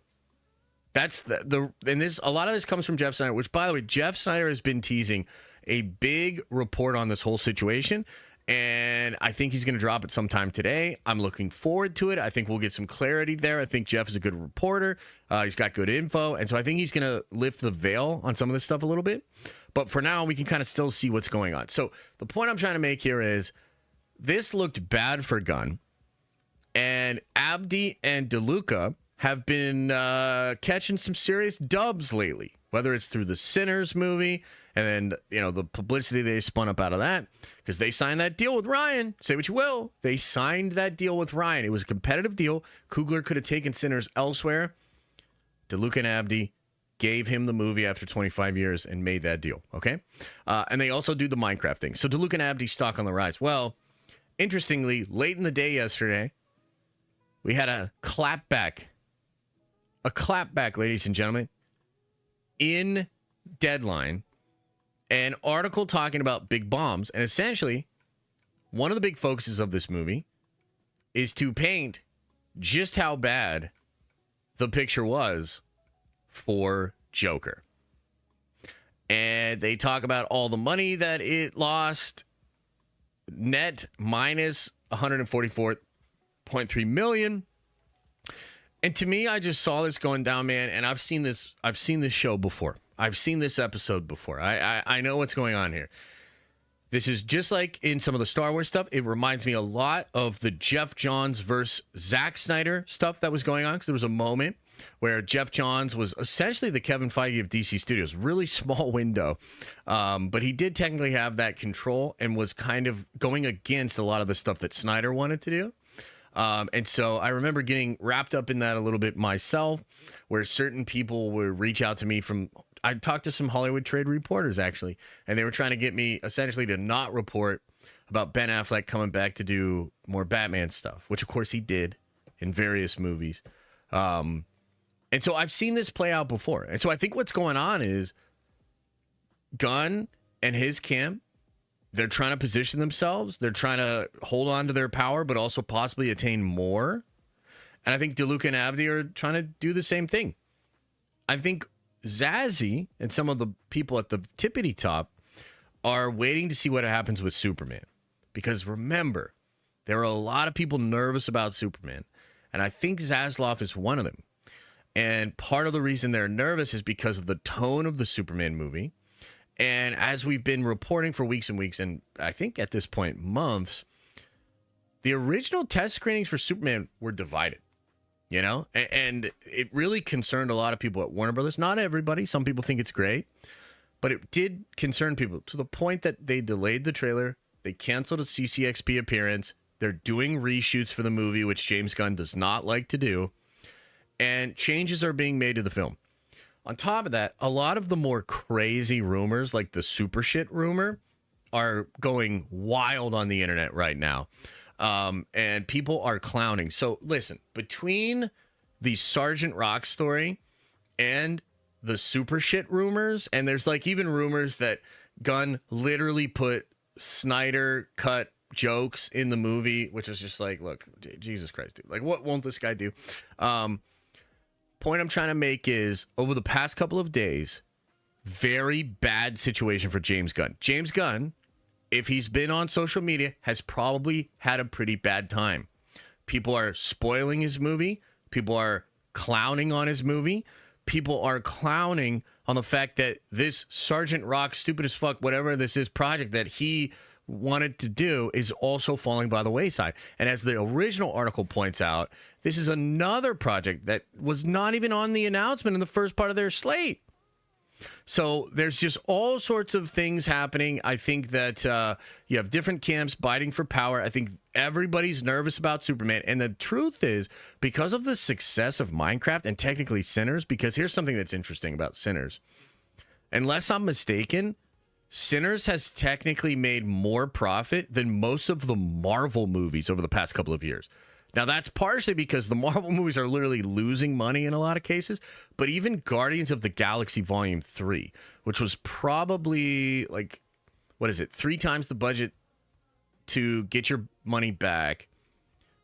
That's and this, a lot of this comes from Jeff Snyder, which, by the way, Jeff Snyder has been teasing a big report on this whole situation. And I think he's going to drop it sometime today. I'm looking forward to it. I think we'll get some clarity there. I think Jeff is a good reporter. He's got good info. And so I think he's going to lift the veil on some of this stuff a little bit. But for now, we can kind of still see what's going on. So the point I'm trying to make here is this looked bad for Gunn. And Abdi and DeLuca have been catching some serious dubs lately, whether it's through the Sinners movie and then, you know, the publicity they spun up out of that, because they signed that deal with Ryan. Say what you will. They signed that deal with Ryan. It was a competitive deal. Coogler could have taken Sinners elsewhere. DeLuca and Abdi gave him the movie after 25 years and made that deal, okay? And they also do the Minecraft thing. So DeLuca and Abdi stock on the rise. Well, interestingly, late in the day yesterday, we had a clapback. A clapback, ladies and gentlemen, in Deadline. An article talking about big bombs. And essentially, one of the big focuses of this movie is to paint just how bad the picture was for Joker. And they talk about all the money that it lost, net minus $144.3 million. And to me, I just saw this going down, man, and I've seen this show before. I've seen this episode before. I know what's going on here. This is just like in some of the Star Wars stuff. It reminds me a lot of the Jeff Johns versus Zack Snyder stuff that was going on, because there was a moment where Jeff Johns was essentially the Kevin Feige of DC Studios. Really small window. But he did technically have that control and was kind of going against a lot of the stuff that Snyder wanted to do. And so I remember getting wrapped up in that a little bit myself, where certain people would reach out to me I talked to some Hollywood trade reporters, actually, and they were trying to get me essentially to not report about Ben Affleck coming back to do more Batman stuff, which, of course, he did in various movies. And And so I've seen this play out before. And so I think what's going on is Gunn and his camp, they're trying to position themselves. They're trying to hold on to their power, but also possibly attain more. And I think DeLuca and Abdi are trying to do the same thing. I think Zazie and some of the people at the tippity top are waiting to see what happens with Superman. Because remember, there are a lot of people nervous about Superman. And I think Zaslav is one of them. And part of the reason they're nervous is because of the tone of the Superman movie. And as we've been reporting for weeks and weeks, and I think at this point, months, the original test screenings for Superman were divided. You know, and it really concerned a lot of people at Warner Brothers. Not everybody. Some people think it's great. But it did concern people to the point that they delayed the trailer. They canceled a CCXP appearance. They're doing reshoots for the movie, which James Gunn does not like to do. And changes are being made to the film. On top of that, a lot of the more crazy rumors, like the super shit rumor, are going wild on the internet right now. And people are clowning. So listen, between the Sergeant Rock story and the super shit rumors, and there's like even rumors that Gunn literally put Snyder cut jokes in the movie, which is just like, look, Jesus Christ, dude. Like, what won't this guy do? Point I'm trying to make is over the past couple of days, very bad situation for James Gunn. James Gunn, if he's been on social media, has probably had a pretty bad time. People are spoiling his movie. People are clowning on his movie. People are clowning on the fact that this Sergeant Rock, stupid as fuck, whatever this is, project that he wanted to do is also falling by the wayside. And as the original article points out, this is another project that was not even on the announcement in the first part of their slate. So there's just all sorts of things happening. I think that you have different camps biting for power. I think everybody's nervous about Superman. And the truth is, because of the success of Minecraft and technically Sinners, because here's something that's interesting about Sinners. Unless I'm mistaken, Sinners has technically made more profit than most of the Marvel movies over the past couple of years. Now, that's partially because the Marvel movies are literally losing money in a lot of cases, but even Guardians of the Galaxy Volume 3, which was probably, like, what is it, 3 times the budget to get your money back.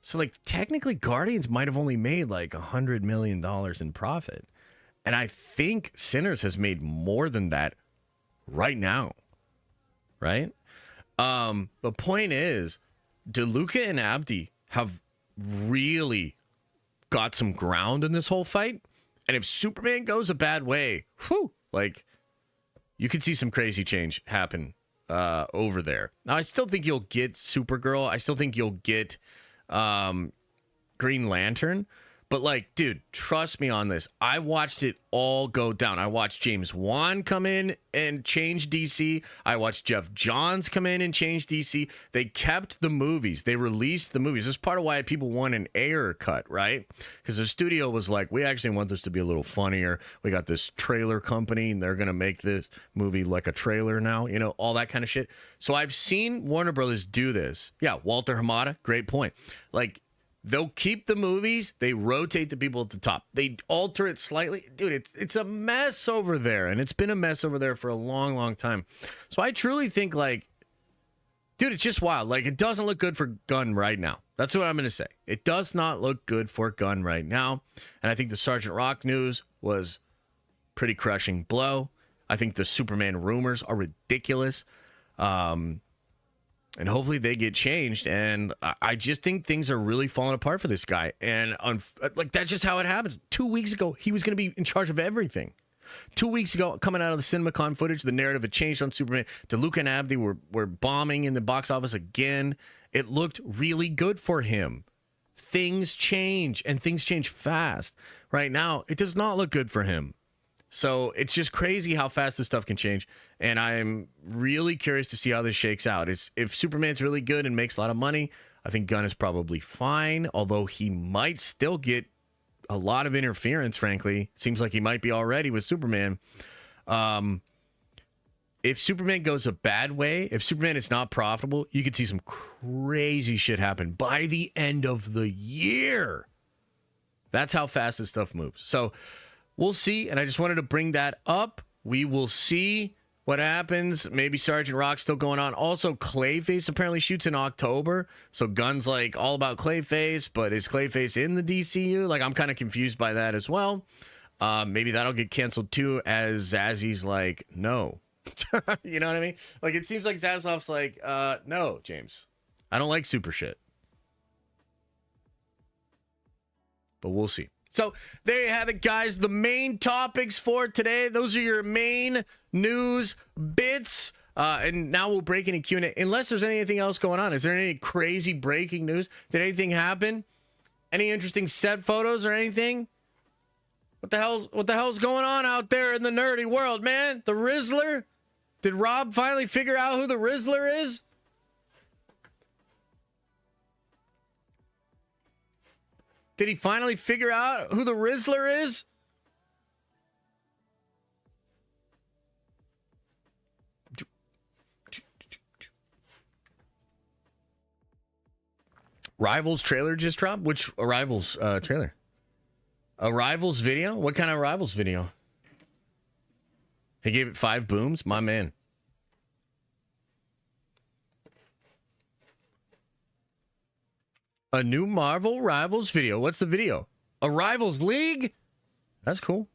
So, like, technically, Guardians might have only made, like, $100 million in profit. And I think Sinners has made more than that right now, right? The point is, DeLuca and Abdi have really got some ground in this whole fight. And if Superman goes a bad way, whew, like, you could see some crazy change happen over there. Now, I still think you'll get Supergirl. I still think you'll get Green Lantern. But, like, dude, trust me on this. I watched it all go down. I watched James Wan come in and change DC. I watched Jeff Johns come in and change DC. They kept the movies. They released the movies. This is part of why people want an Ayer cut, right? Because the studio was like, we actually want this to be a little funnier. We got this trailer company, and they're going to make this movie like a trailer now. You know, all that kind of shit. So I've seen Warner Brothers do this. Yeah, Walter Hamada, great point. Like, they'll keep the movies. They rotate the people at the top. They alter it slightly. Dude, it's a mess over there. And it's been a mess over there for a long, long time. So I truly think, like, dude, it's just wild. Like, it doesn't look good for Gunn right now. That's what I'm going to say. It does not look good for Gunn right now. And I think the Sergeant Rock news was pretty crushing blow. I think the Superman rumors are ridiculous. And hopefully they get changed. And I just think things are really falling apart for this guy. And like, that's just how it happens. 2 weeks ago, he was going to be in charge of everything. 2 weeks ago, coming out of the CinemaCon footage, the narrative had changed on Superman. DeLuca and Abdi were bombing in the box office again. It looked really good for him. Things change, and things change fast. Right now, it does not look good for him. So it's just crazy how fast this stuff can change. And I'm really curious to see how this shakes out. If Superman's really good and makes a lot of money, I think Gunn is probably fine, although he might still get a lot of interference, frankly. Seems like he might be already with Superman. If Superman goes a bad way, if Superman is not profitable, you could see some crazy shit happen by the end of the year. That's how fast this stuff moves. So we'll see. And I just wanted to bring that up. We will see what happens. Maybe Sergeant Rock's still going on. Also, Clayface apparently shoots in October. So Gunn's like all about Clayface, but is Clayface in the DCU? Like, I'm kind of confused by that as well. Maybe that'll get canceled too, as Zazzy's like, no. You know what I mean? Like, it seems like Zaslav's like, no, James. I don't like super shit. But we'll see. So there you have it, guys. The main topics for today. Those are your main news bits. And now we'll break into Q&A. Unless there's anything else going on. Is there any crazy breaking news? Did anything happen? Any interesting set photos or anything? What the hell's going on out there in the nerdy world, man? The Rizzler? Did Rob finally figure out who the Rizzler is? Did he finally figure out who the Rizzler is? Rivals trailer just dropped? Which Rivals trailer? A Rivals video? What kind of Rivals video? He gave it 5 booms? My man. A new Marvel Rivals video. What's the video? A Rivals League? That's cool.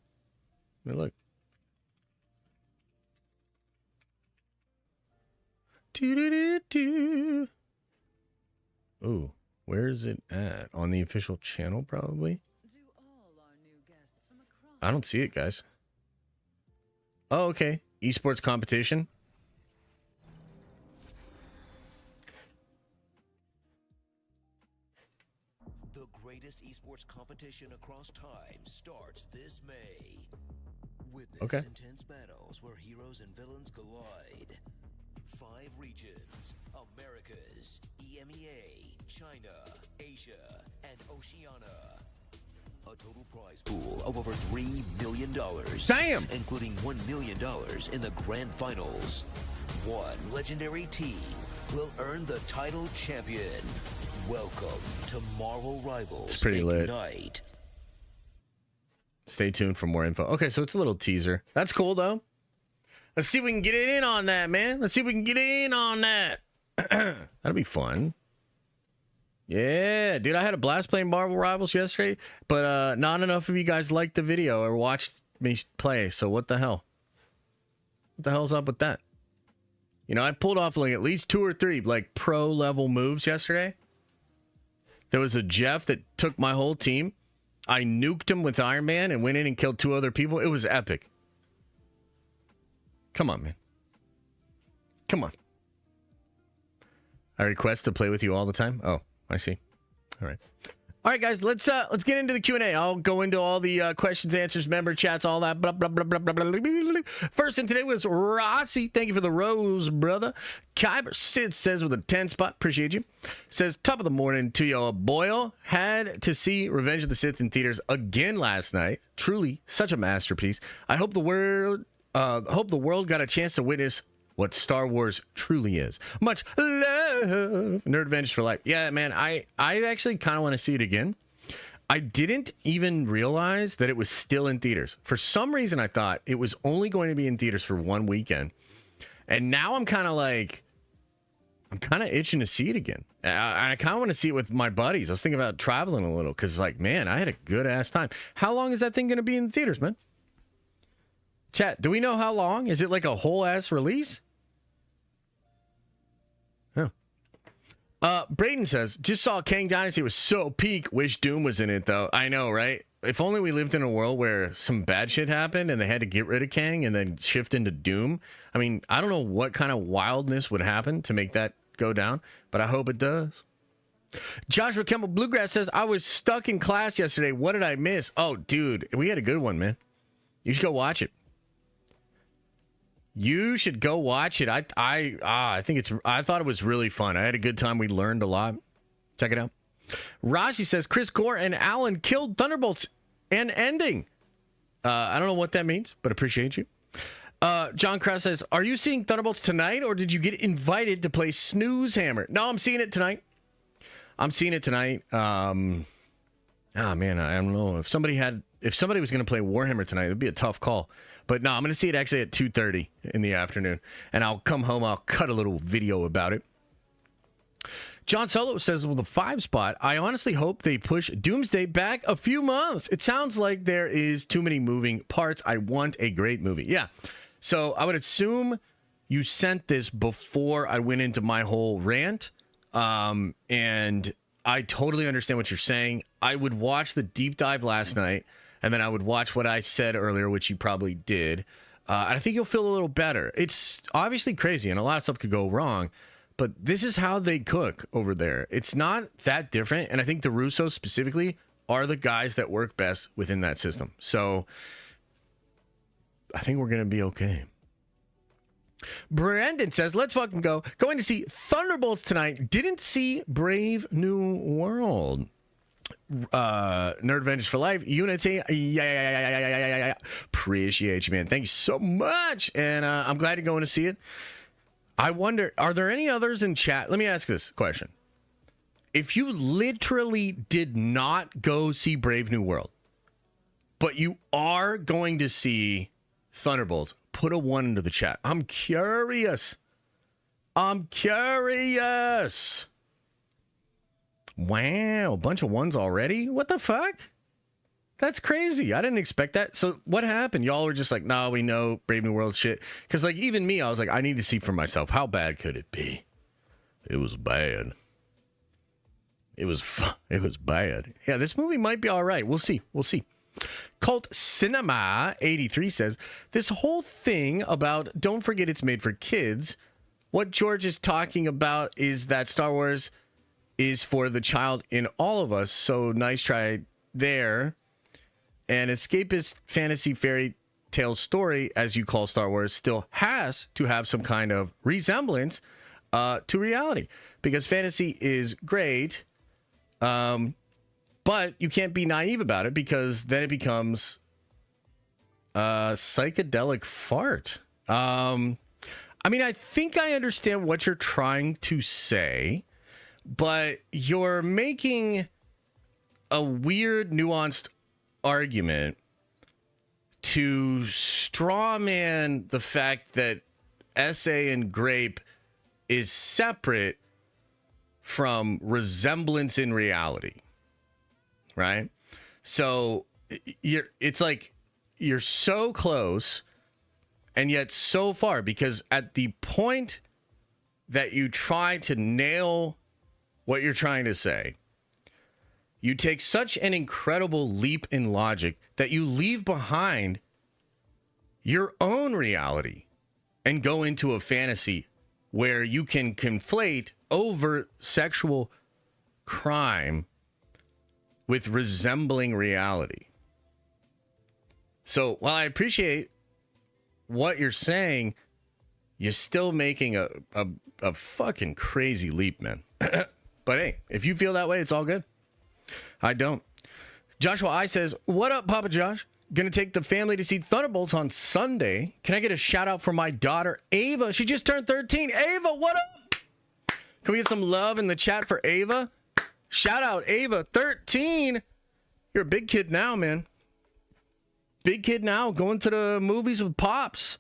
Let me look. Doo-doo-doo-doo. Ooh, where is it at? On the official channel, probably? I don't see it, guys. Oh, okay. Esports competition. The greatest esports competition across time starts this May. Witness intense battles where heroes and villains collide. 5 regions: Americas, EMEA, China, Asia, and Oceania. A total prize pool of over $3 million. Damn! Including $1 million in the grand finals. One legendary team will earn the title champion. Welcome to Marvel Rivals. It's pretty lit. Ignite. Stay tuned for more info. Okay, so it's a little teaser. That's cool, though. Let's see if we can get in on that, man. Let's see if we can get in on that. That'll be fun. Yeah, dude, I had a blast playing Marvel Rivals yesterday, but not enough of you guys liked the video or watched me play, so what the hell? What the hell's up with that? You know, I pulled off like at least 2 or 3 like pro level moves yesterday. There was a Jeff that took my whole team. I nuked him with Iron Man and went in and killed 2 other people. It was epic. Come on, man. Come on. I request to play with you all the time? Oh, I see. All right. All right, guys, let's get into the Q&A. I'll go into all the questions, answers, member chats, all that. Blah, blah, blah, blah, blah, blah, blah. First in today was Rossi. Thank you for the rose, brother. Kyber Sid says with a 10 spot. Appreciate you. Says, top of the morning to you, Boyle. Had to see Revenge of the Sith in theaters again last night. Truly, such a masterpiece. I hope the world got a chance to witness what Star Wars truly is. Much love. Nerd Avengers for life. Yeah, man, I actually kind of want to see it again. I didn't even realize that it was still in theaters. For some reason, I thought it was only going to be in theaters for one weekend. And now I'm kind of itching to see it again. I kind of want to see it with my buddies. I was thinking about traveling a little because, like, man, I had a good-ass time. How long is that thing going to be in the theaters, man? Chat, do we know how long? Is it like a whole-ass release? Brayden says, just saw Kang Dynasty was so peak. Wish Doom was in it, though. I know, right? If only we lived in a world where some bad shit happened and they had to get rid of Kang and then shift into Doom. I mean, I don't know what kind of wildness would happen to make that go down, but I hope it does. Joshua Kemble Bluegrass says, I was stuck in class yesterday. What did I miss? Oh, dude, we had a good one, man. You should go watch it. You should go watch it. I thought it was really fun. I had a good time. We learned a lot. Check it out. Rashi says Chris Gore and Alan killed Thunderbolts and ending. I don't know what that means, but appreciate you. John Krause says, are you seeing Thunderbolts tonight or did you get invited to play Snooze Hammer? No, I'm seeing it tonight. Oh man, I don't know. If if somebody was going to play Warhammer tonight, it'd be a tough call. But no, I'm going to see it actually at 2:30 in the afternoon. And I'll come home, I'll cut a little video about it. John Solo says, with a 5 spot, I honestly hope they push Doomsday back a few months. It sounds like there is too many moving parts. I want a great movie. Yeah. So I would assume you sent this before I went into my whole rant. And I totally understand what you're saying. I would watch the deep dive last night, and then I would watch what I said earlier, which you probably did. And I think you'll feel a little better. It's obviously crazy, and a lot of stuff could go wrong. But this is how they cook over there. It's not that different. And I think the Russos specifically are the guys that work best within that system. So I think we're going to be okay. Brandon says, let's fucking go. Going to see Thunderbolts tonight. Didn't see Brave New World. Nerd Avengers for Life. Unity. Yeah. Appreciate you, man. Thank you so much. And I'm glad you're going to see it. I wonder, are there any others in chat? Let me ask this question. If you literally did not go see Brave New World, but you are going to see Thunderbolts, put a 1 into the chat. I'm curious. Wow, a bunch of 1s already? What the fuck? That's crazy. I didn't expect that. So what happened? Y'all were just like, nah, we know Brave New World shit. Because like even me, I was like, I need to see for myself. How bad could it be? It was bad. It was bad. Yeah, this movie might be all right. We'll see. Cult Cinema 83 says, this whole thing about don't forget it's made for kids. What George is talking about is that Star Wars is for the child in all of us. So nice try there. An escapist fantasy fairy tale story, as you call Star Wars, still has to have some kind of resemblance to reality. Because fantasy is great, but you can't be naive about it because then it becomes a psychedelic fart. I mean, I think I understand what you're trying to say, but you're making a weird, nuanced argument to straw man the fact that SA and Grape is separate from resemblance in reality, right? So it's like you're so close and yet so far, because at the point that you try to nail what you're trying to say, you take such an incredible leap in logic that you leave behind your own reality and go into a fantasy where you can conflate overt sexual crime with resembling reality. So while I appreciate what you're saying, you're still making a fucking crazy leap, man. But hey, if you feel that way, it's all good. I don't. Joshua I says, what up, Papa Josh? Gonna take the family to see Thunderbolts on Sunday. Can I get a shout out for my daughter, Ava? She just turned 13. Ava, what up? Can we get some love in the chat for Ava? Shout out, Ava, 13. You're a big kid now, man. Big kid now, going to the movies with Pops.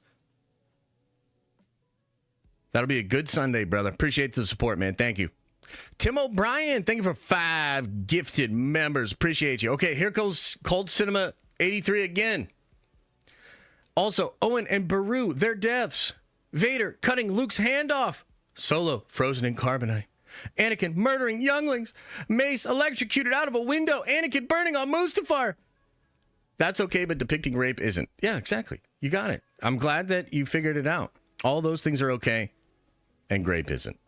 That'll be a good Sunday, brother. Appreciate the support, man. Thank you. Tim O'Brien, thank you for 5 gifted members. Appreciate you. Okay, here goes Cold Cinema 83 again. Also, Owen and Baru, their deaths. Vader cutting Luke's hand off. Solo frozen in carbonite. Anakin murdering younglings. Mace electrocuted out of a window. Anakin burning on Mustafar. That's okay, but depicting rape isn't. Yeah, exactly. You got it. I'm glad that you figured it out. All those things are okay, and rape isn't.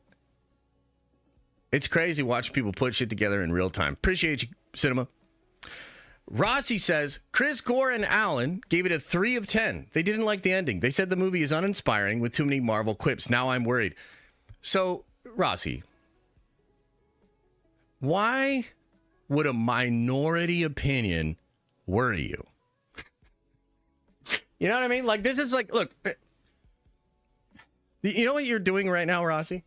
It's crazy watching people put shit together in real time. Appreciate you, Cinema. Rossi says, Chris, Gore, and Alan gave it a 3 of 10. They didn't like the ending. They said the movie is uninspiring with too many Marvel quips. Now I'm worried. So, Rossi, why would a minority opinion worry you? You know what I mean? Like, this is like, look, you know what you're doing right now, Rossi?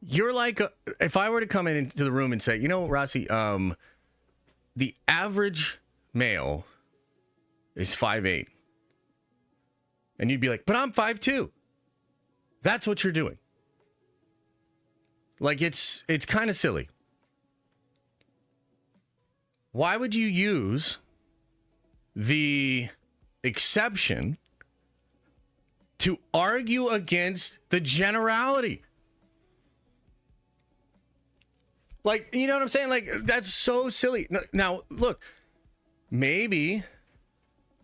You're like, if I were to come into the room and say, you know, Rossi, the average male is 5'8", and you'd be like, but I'm 5'2". That's what you're doing. Like, it's kind of silly. Why would you use the exception to argue against the generality? Like, you know what I'm saying? Like, that's so silly. Now, look, maybe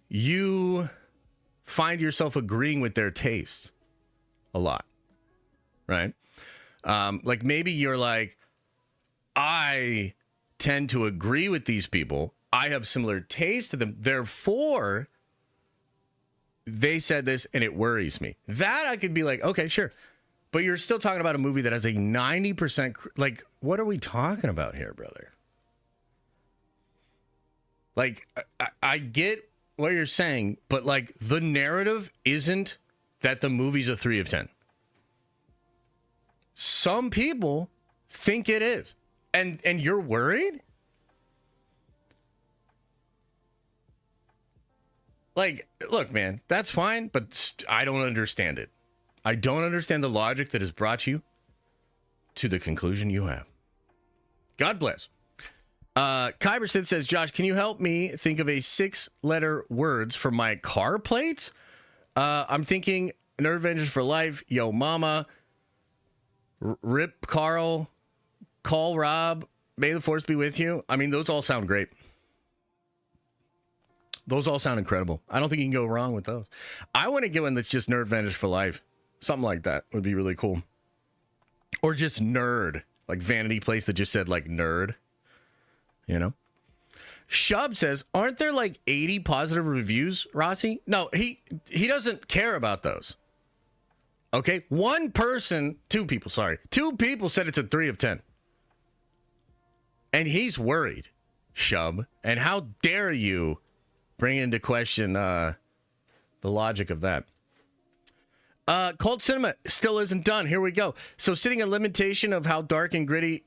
you find yourself agreeing with their taste a lot, right? Like, maybe you're like, I tend to agree with these people. I have similar taste to them. Therefore, they said this and it worries me. That I could be like, okay, sure. But you're still talking about a movie that has a 90%. Like, what are we talking about here, brother? Like, I get what you're saying, but like, the narrative isn't that the movie's a 3 of 10. Some people think it is. And you're worried? Like, look, man, that's fine, but I don't understand it. I don't understand the logic that has brought you to the conclusion you have. God bless. Kyberson says, Josh, can you help me think of a 6-letter words for my car plates? I'm thinking Nerd Avengers for life, Yo Mama, Rip Carl, Call Rob, May the Force be with you. I mean, those all sound great. Those all sound incredible. I don't think you can go wrong with those. I want to get one that's just Nerd Avengers for life. Something like that would be really cool. Or just nerd, like Vanity Place that just said like nerd, you know? Shub says, aren't there like 80 positive reviews, Rossi? No, he doesn't care about those. Okay? Two people said it's a 3 of 10. And he's worried, Shub. And how dare you bring into question the logic of that? Cult Cinema still isn't done. Here we go. So setting a limitation of how dark and gritty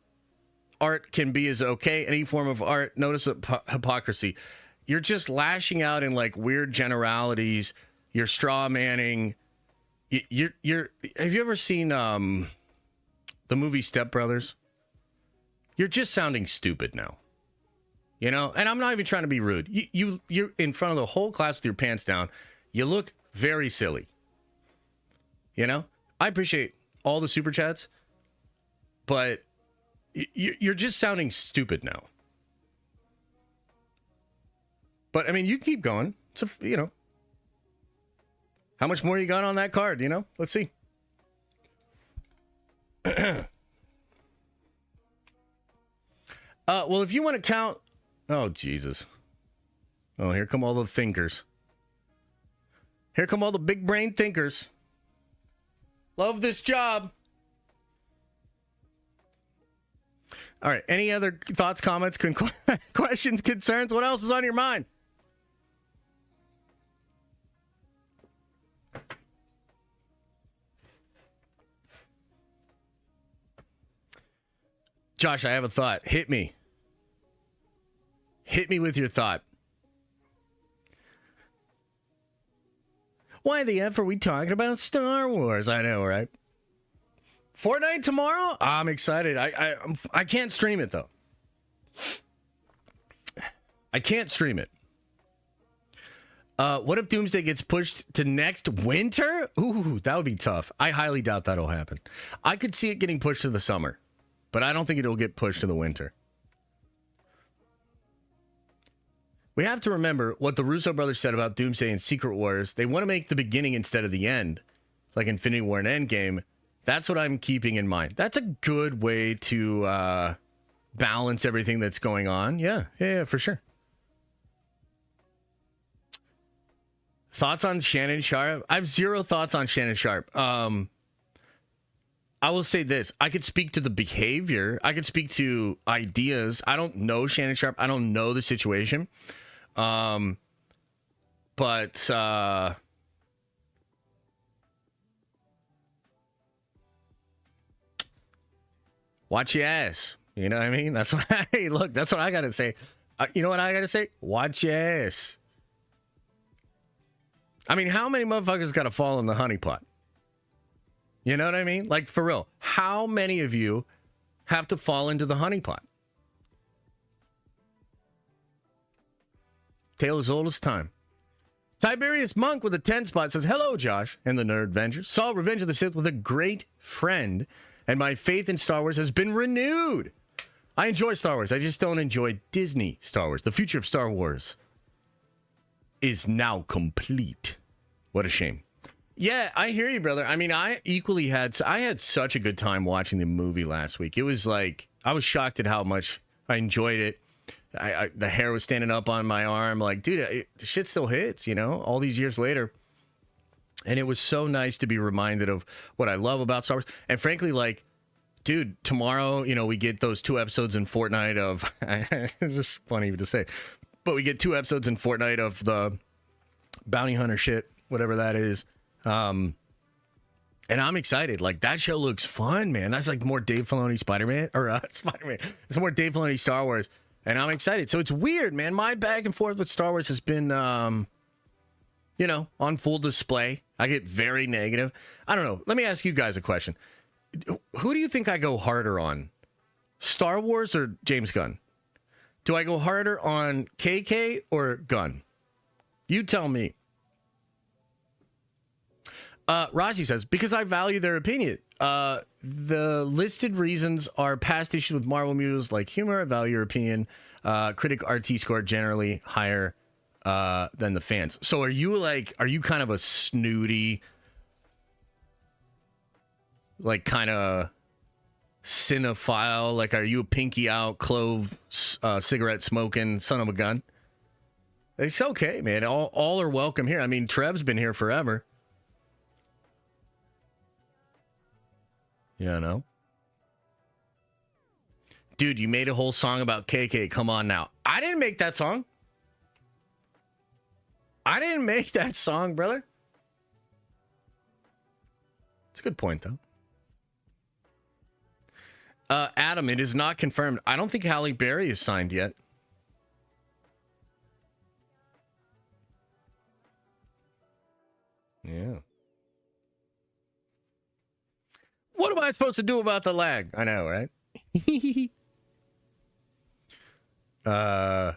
art can be is okay. Any form of art, notice hypocrisy. You're just lashing out in like weird generalities. You're straw manning. You're have you ever seen the movie Step Brothers? You're just sounding stupid now. You know, and I'm not even trying to be rude. You're in front of the whole class with your pants down. You look very silly. You know, I appreciate all the super chats, but you're just sounding stupid now. But I mean, you keep going. So, you know, how much more you got on that card? You know, let's see. Well, if you want to count, oh Jesus, oh here come all the thinkers. Here come all the big brain thinkers. Love this job. All right. Any other thoughts, comments, questions, concerns? What else is on your mind? Josh, I have a thought. Hit me. Hit me with your thought. Why the F are we talking about Star Wars? I know, right? Fortnite tomorrow? I'm excited. I can't stream it, though. I can't stream it. What if Doomsday gets pushed to next winter? Ooh, that would be tough. I highly doubt that'll happen. I could see it getting pushed to the summer, but I don't think it'll get pushed to the winter. We have to remember what the Russo brothers said about Doomsday and Secret Wars. They want to make the beginning instead of the end, like Infinity War and Endgame. That's what I'm keeping in mind. That's a good way to balance everything that's going on. Yeah, for sure. Thoughts on Shannon Sharp? I have zero thoughts on Shannon Sharp. I will say this. I could speak to the behavior. I could speak to ideas. I don't know Shannon Sharp. I don't know the situation. But watch your ass. You know what I mean? That's what that's what I got to say. You know what I gotta say? Watch your ass. I mean, how many motherfuckers gotta fall in the honeypot? You know what I mean? Like, for real. How many of you have to fall into the honeypot? Tale as old as time. Tiberius Monk with a 10 spot says, hello, Josh and the Nerd Avengers. Saw Revenge of the Sith with a great friend, and my faith in Star Wars has been renewed. I enjoy Star Wars. I just don't enjoy Disney Star Wars. The future of Star Wars is now complete. What a shame. Yeah, I hear you, brother. I mean, I had such a good time watching the movie last week. It was like, I was shocked at how much I enjoyed it. The hair was standing up on my arm. Like, dude, the shit still hits, you know, all these years later. And it was so nice to be reminded of what I love about Star Wars. And frankly, like, dude, tomorrow, you know, we get those 2 episodes in Fortnite of, it's just funny to say, but we get 2 episodes in Fortnite of the Bounty Hunter shit, whatever that is. And I'm excited. Like, that show looks fun, man. That's like more Dave Filoni Spider-Man, or Spider-Man. It's more Dave Filoni Star Wars. And I'm excited. So it's weird, man. My back and forth with Star Wars has been, you know, on full display. I get very negative. I don't know. Let me ask you guys a question. Who do you think I go harder on? Star Wars or James Gunn? Do I go harder on KK or Gunn? You tell me. Rossi says, because I value their opinion. The listed reasons are past issues with Marvel movies like humor. I value your opinion. Critic RT score generally higher than the fans. So are you kind of a snooty, like kind of cinephile? Like, are you a pinky out, clove, cigarette smoking son of a gun? It's okay, man. All are welcome here. I mean, Trev's been here forever. You know? Dude, you made a whole song about KK. Come on now. I didn't make that song. I didn't make that song, brother. It's a good point, though. Adam, it is not confirmed. I don't think Halle Berry is signed yet. Yeah. What am I supposed to do about the lag? I know, right? The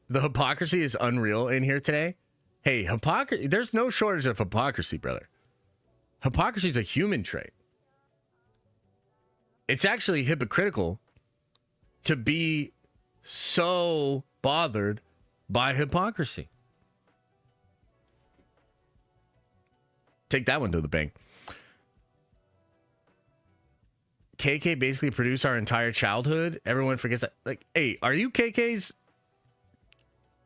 hypocrisy is unreal in here today. Hey, hypocrisy. There's no shortage of hypocrisy, brother. Hypocrisy is a human trait. It's actually hypocritical to be so bothered by hypocrisy. Take that one to the bank. KK basically produced our entire childhood. Everyone forgets that. Like, hey, are you KK's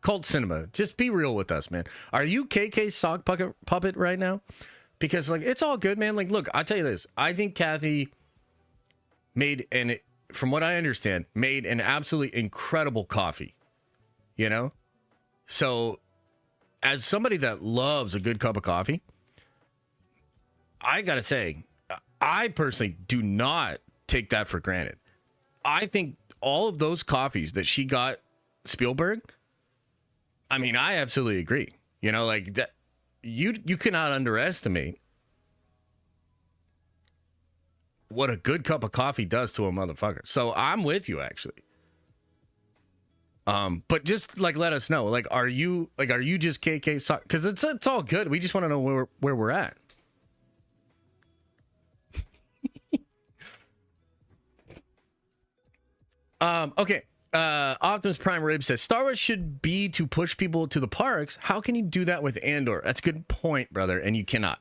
cult cinema? Just be real with us, man. Are you KK's sock puppet right now? Because, like, it's all good, man. Like, look, I'll tell you this. I think Kathy from what I understand, made an absolutely incredible coffee. You know? So, as somebody that loves a good cup of coffee, I gotta say, I personally do not take that for granted. I think all of those coffees that she got Spielberg, I mean, I absolutely agree. You know, like that, you cannot underestimate what a good cup of coffee does to a motherfucker. So I'm with you, actually. But just like let us know, like, are you just KK? Because it's all good. We just want to know where we're at. Okay. Optimus Prime Rib says Star Wars should be to push people to the parks. How can you do that with Andor? That's a good point, brother, and you cannot.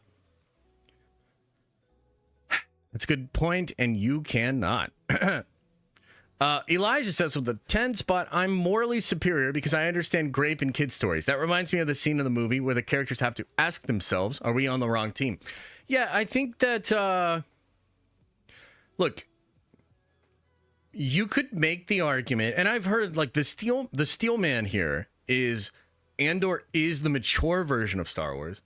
That's a good point, and you cannot. Elijah says with the 10 spot, I'm morally superior because I understand grape and kid stories. That reminds me of the scene of the movie where the characters have to ask themselves, are we on the wrong team? Yeah, I think that, look, you could make the argument, and I've heard like the steel man here is Andor is the mature version of Star Wars.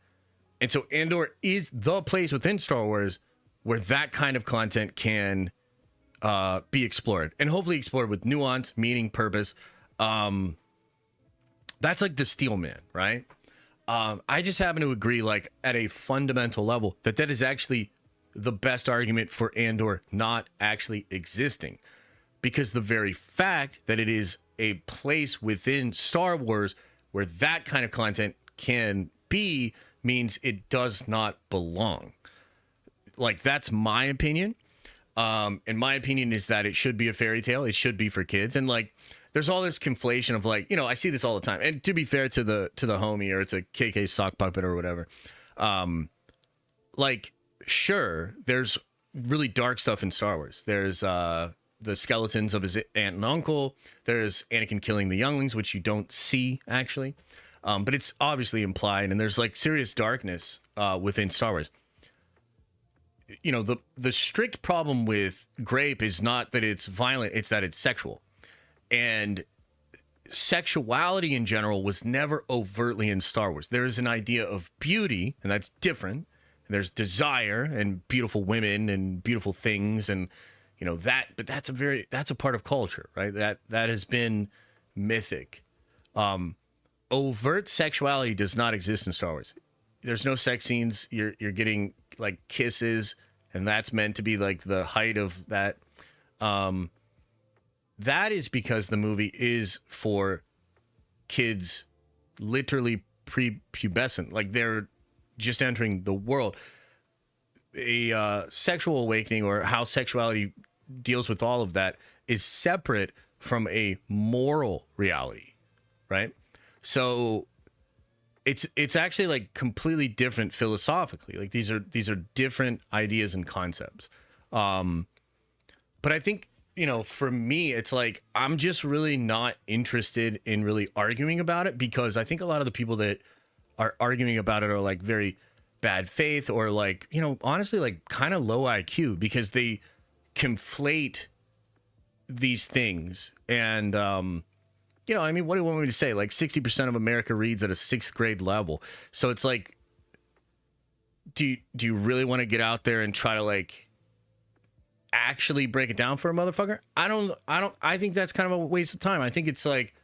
And so Andor is the place within Star Wars where that kind of content can be explored, and hopefully explored with nuance, meaning, purpose. That's like the Steel Man, right? I just happen to agree, like at a fundamental level, that is actually the best argument for Andor not actually existing, because the very fact that it is a place within Star Wars where that kind of content can be means it does not belong. Like, that's my opinion. And my opinion is that it should be a fairy tale. It should be for kids. And like, there's all this conflation of like, I see this all the time. And to be fair to the homie, or it's a KK sock puppet or whatever, like, sure, there's really dark stuff in Star Wars. There's the skeletons of his aunt and uncle. There's Anakin killing the younglings, which you don't see actually, but it's obviously implied. And there's like serious darkness within Star Wars. The strict problem with Grape is not that it's violent, it's that it's sexual. And sexuality in general was never overtly in Star Wars. There is an idea of beauty, and that's different. There's desire and beautiful women and beautiful things, and but that's a part of culture, right? That has been mythic. Overt sexuality does not exist in Star Wars. There's no sex scenes. You're getting like kisses, and that's meant to be like the height of that. That is because the movie is for kids, literally prepubescent, like they're just entering the world. A sexual awakening, or how sexuality deals with all of that, is separate from a moral reality, right? So it's actually like completely different philosophically. Like these are different ideas and concepts. But I think, for me, it's like, I'm just really not interested in really arguing about it, because I think a lot of the people that are arguing about it are like very bad faith, or like, honestly, like kind of low IQ, because they conflate these things. And, I mean, what do you want me to say? Like 60% of America reads at a 6th grade level. So it's like, do you really want to get out there and try to like actually break it down for a motherfucker? I think that's kind of a waste of time. I think it's like,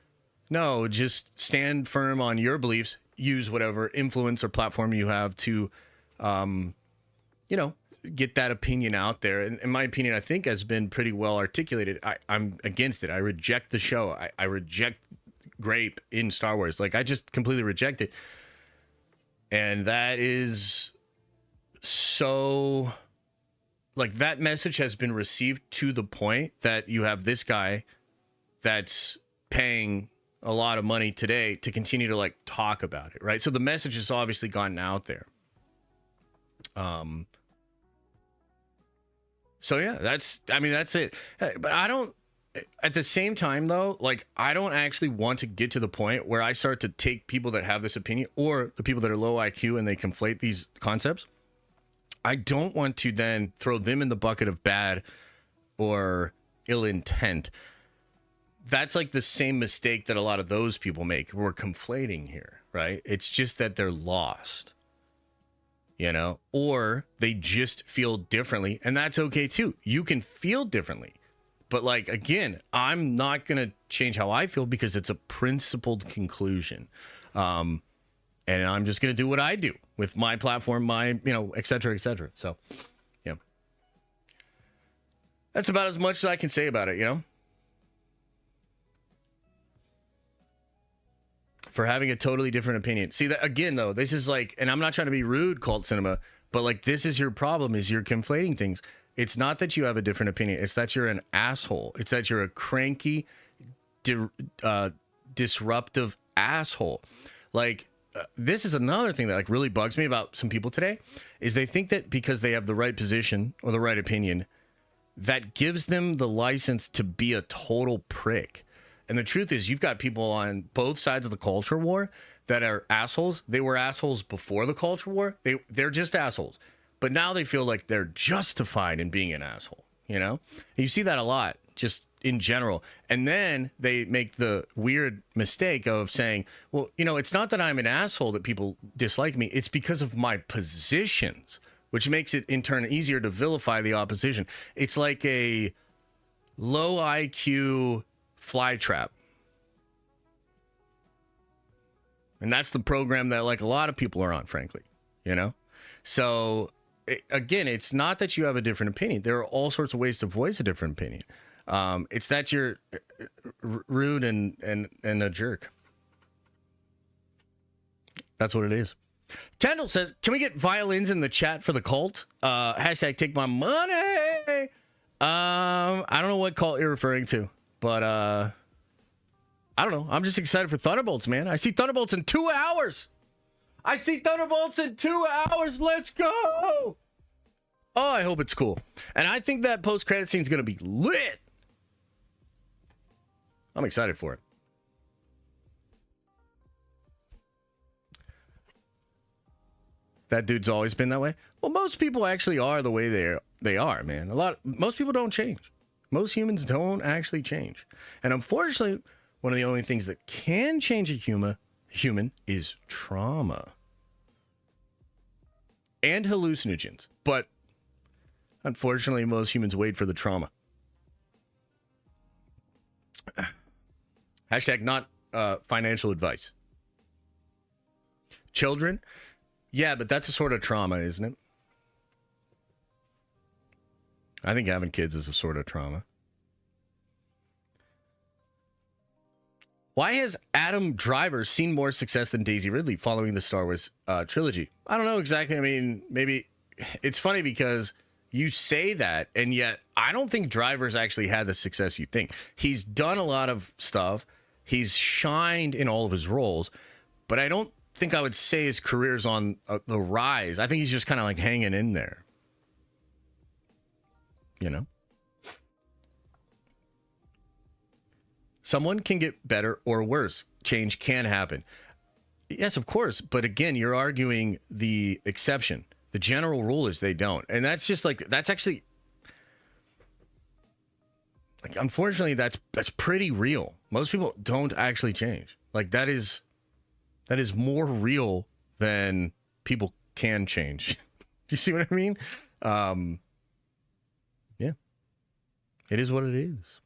no, just stand firm on your beliefs, use whatever influence or platform you have to, get that opinion out there. And in my opinion, I think has been pretty well articulated. I'm against it. I reject the show. I reject Grape in Star Wars. Like, I just completely reject it. And that is so, like, that message has been received to the point that you have this guy that's paying a lot of money today to continue to like talk about it, right? So the message has obviously gotten out there. So yeah, that's it. But I don't, at the same time though, like, I don't actually want to get to the point where I start to take people that have this opinion, or the people that are low IQ and they conflate these concepts. I don't want to then throw them in the bucket of bad or ill intent. That's like the same mistake that a lot of those people make. We're conflating here, right? It's just that they're lost, or they just feel differently, and that's okay too. You can feel differently, but like, again, I'm not going to change how I feel, because it's a principled conclusion. And I'm just going to do what I do with my platform, my, et cetera, et cetera. So, yeah, that's about as much as I can say about it, for having a totally different opinion. See, that again, though, this is like, and I'm not trying to be rude, cult cinema, but like, this is your problem, is you're conflating things. It's not that you have a different opinion. It's that you're an asshole. It's that you're a cranky, disruptive asshole. Like, this is another thing that like really bugs me about some people today, is they think that because they have the right position or the right opinion, that gives them the license to be a total prick. And the truth is, you've got people on both sides of the culture war that are assholes. They were assholes before the culture war. They're just assholes. But now they feel like they're justified in being an asshole, And you see that a lot, just in general. And then they make the weird mistake of saying, well, it's not that I'm an asshole that people dislike me. It's because of my positions, which makes it in turn easier to vilify the opposition. It's like a low IQ flytrap. And that's the program that like a lot of people are on, frankly, you know? So again, it's not that you have a different opinion. There are all sorts of ways to voice a different opinion. It's that you're rude and a jerk. That's what it is. Kendall says, can we get violins in the chat for the cult? Hashtag take my money. I don't know what cult you're referring to, but I don't know. I'm just excited for Thunderbolts, man. I see Thunderbolts in 2 hours. Let's go. Oh, I hope it's cool. And I think that post-credit scene is going to be lit. I'm excited for it. That dude's always been that way. Well, most people actually are the way they are, man. Most people don't change. Most humans don't actually change. And unfortunately, one of the only things that can change a human is trauma and hallucinogens. But unfortunately, most humans wait for the trauma. Hashtag not financial advice. Children. Yeah, but that's a sort of trauma, isn't it? I think having kids is a sort of trauma. Why has Adam Driver seen more success than Daisy Ridley following the Star Wars trilogy? I don't know exactly. I mean, maybe it's funny because you say that, and yet I don't think Driver's actually had the success you think. He's done a lot of stuff. He's shined in all of his roles, but I don't think I would say his career's on the rise. I think he's just kind of like hanging in there. You know? Someone can get better or worse. Change can happen. Yes, of course. But again, you're arguing the exception. The general rule is they don't. And that's just like, that's actually, like, unfortunately, that's pretty real. Most people don't actually change. Like, that is more real than people can change. Do you see what I mean? Yeah. It is what it is.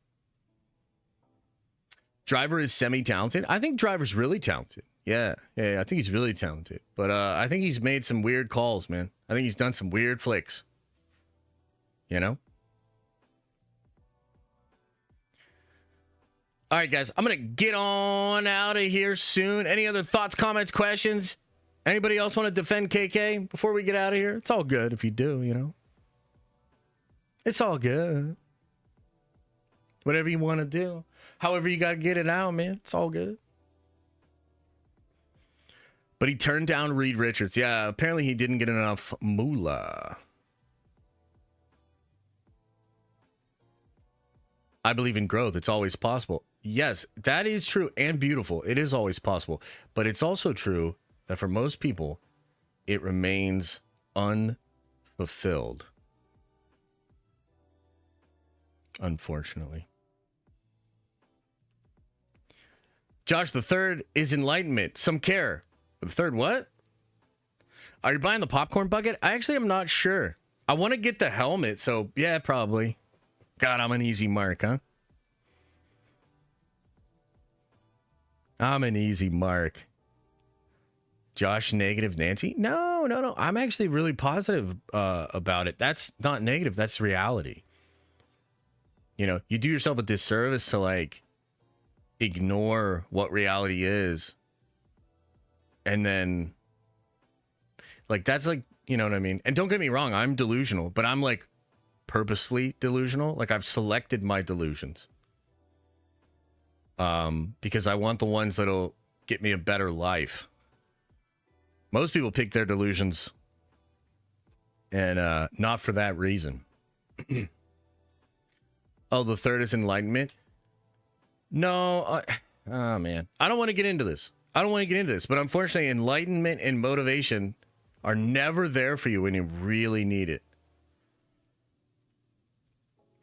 Driver is semi-talented. I think Driver's really talented. Yeah, I think he's really talented. But I think he's made some weird calls, man. I think he's done some weird flicks. You know? All right, guys. I'm going to get on out of here soon. Any other thoughts, comments, questions? Anybody else want to defend KK before we get out of here? It's all good if you do, you know? It's all good. Whatever you want to do. However you got to get it out, man. It's all good. But he turned down Reed Richards. Yeah, apparently he didn't get enough moolah. I believe in growth. It's always possible. Yes, that is true and beautiful. It is always possible. But it's also true that for most people, it remains unfulfilled. Unfortunately. Josh, the third is enlightenment. Some care. The third what? Are you buying the popcorn bucket? I actually am not sure. I want to get the helmet, so yeah, probably. God, I'm an easy mark, huh? I'm an easy mark. Josh, negative Nancy? No. I'm actually really positive about it. That's not negative. That's reality. You know, you do yourself a disservice to, like, ignore what reality is. And then, like, that's like, you know what I mean? And don't get me wrong, I'm delusional, but I'm, like, purposefully delusional. Like, I've selected my delusions. Because I want the ones that'll get me a better life. Most people pick their delusions and not for that reason. Oh, the third is enlightenment? No. Oh, man. I don't want to get into this. But unfortunately, enlightenment and motivation are never there for you when you really need it.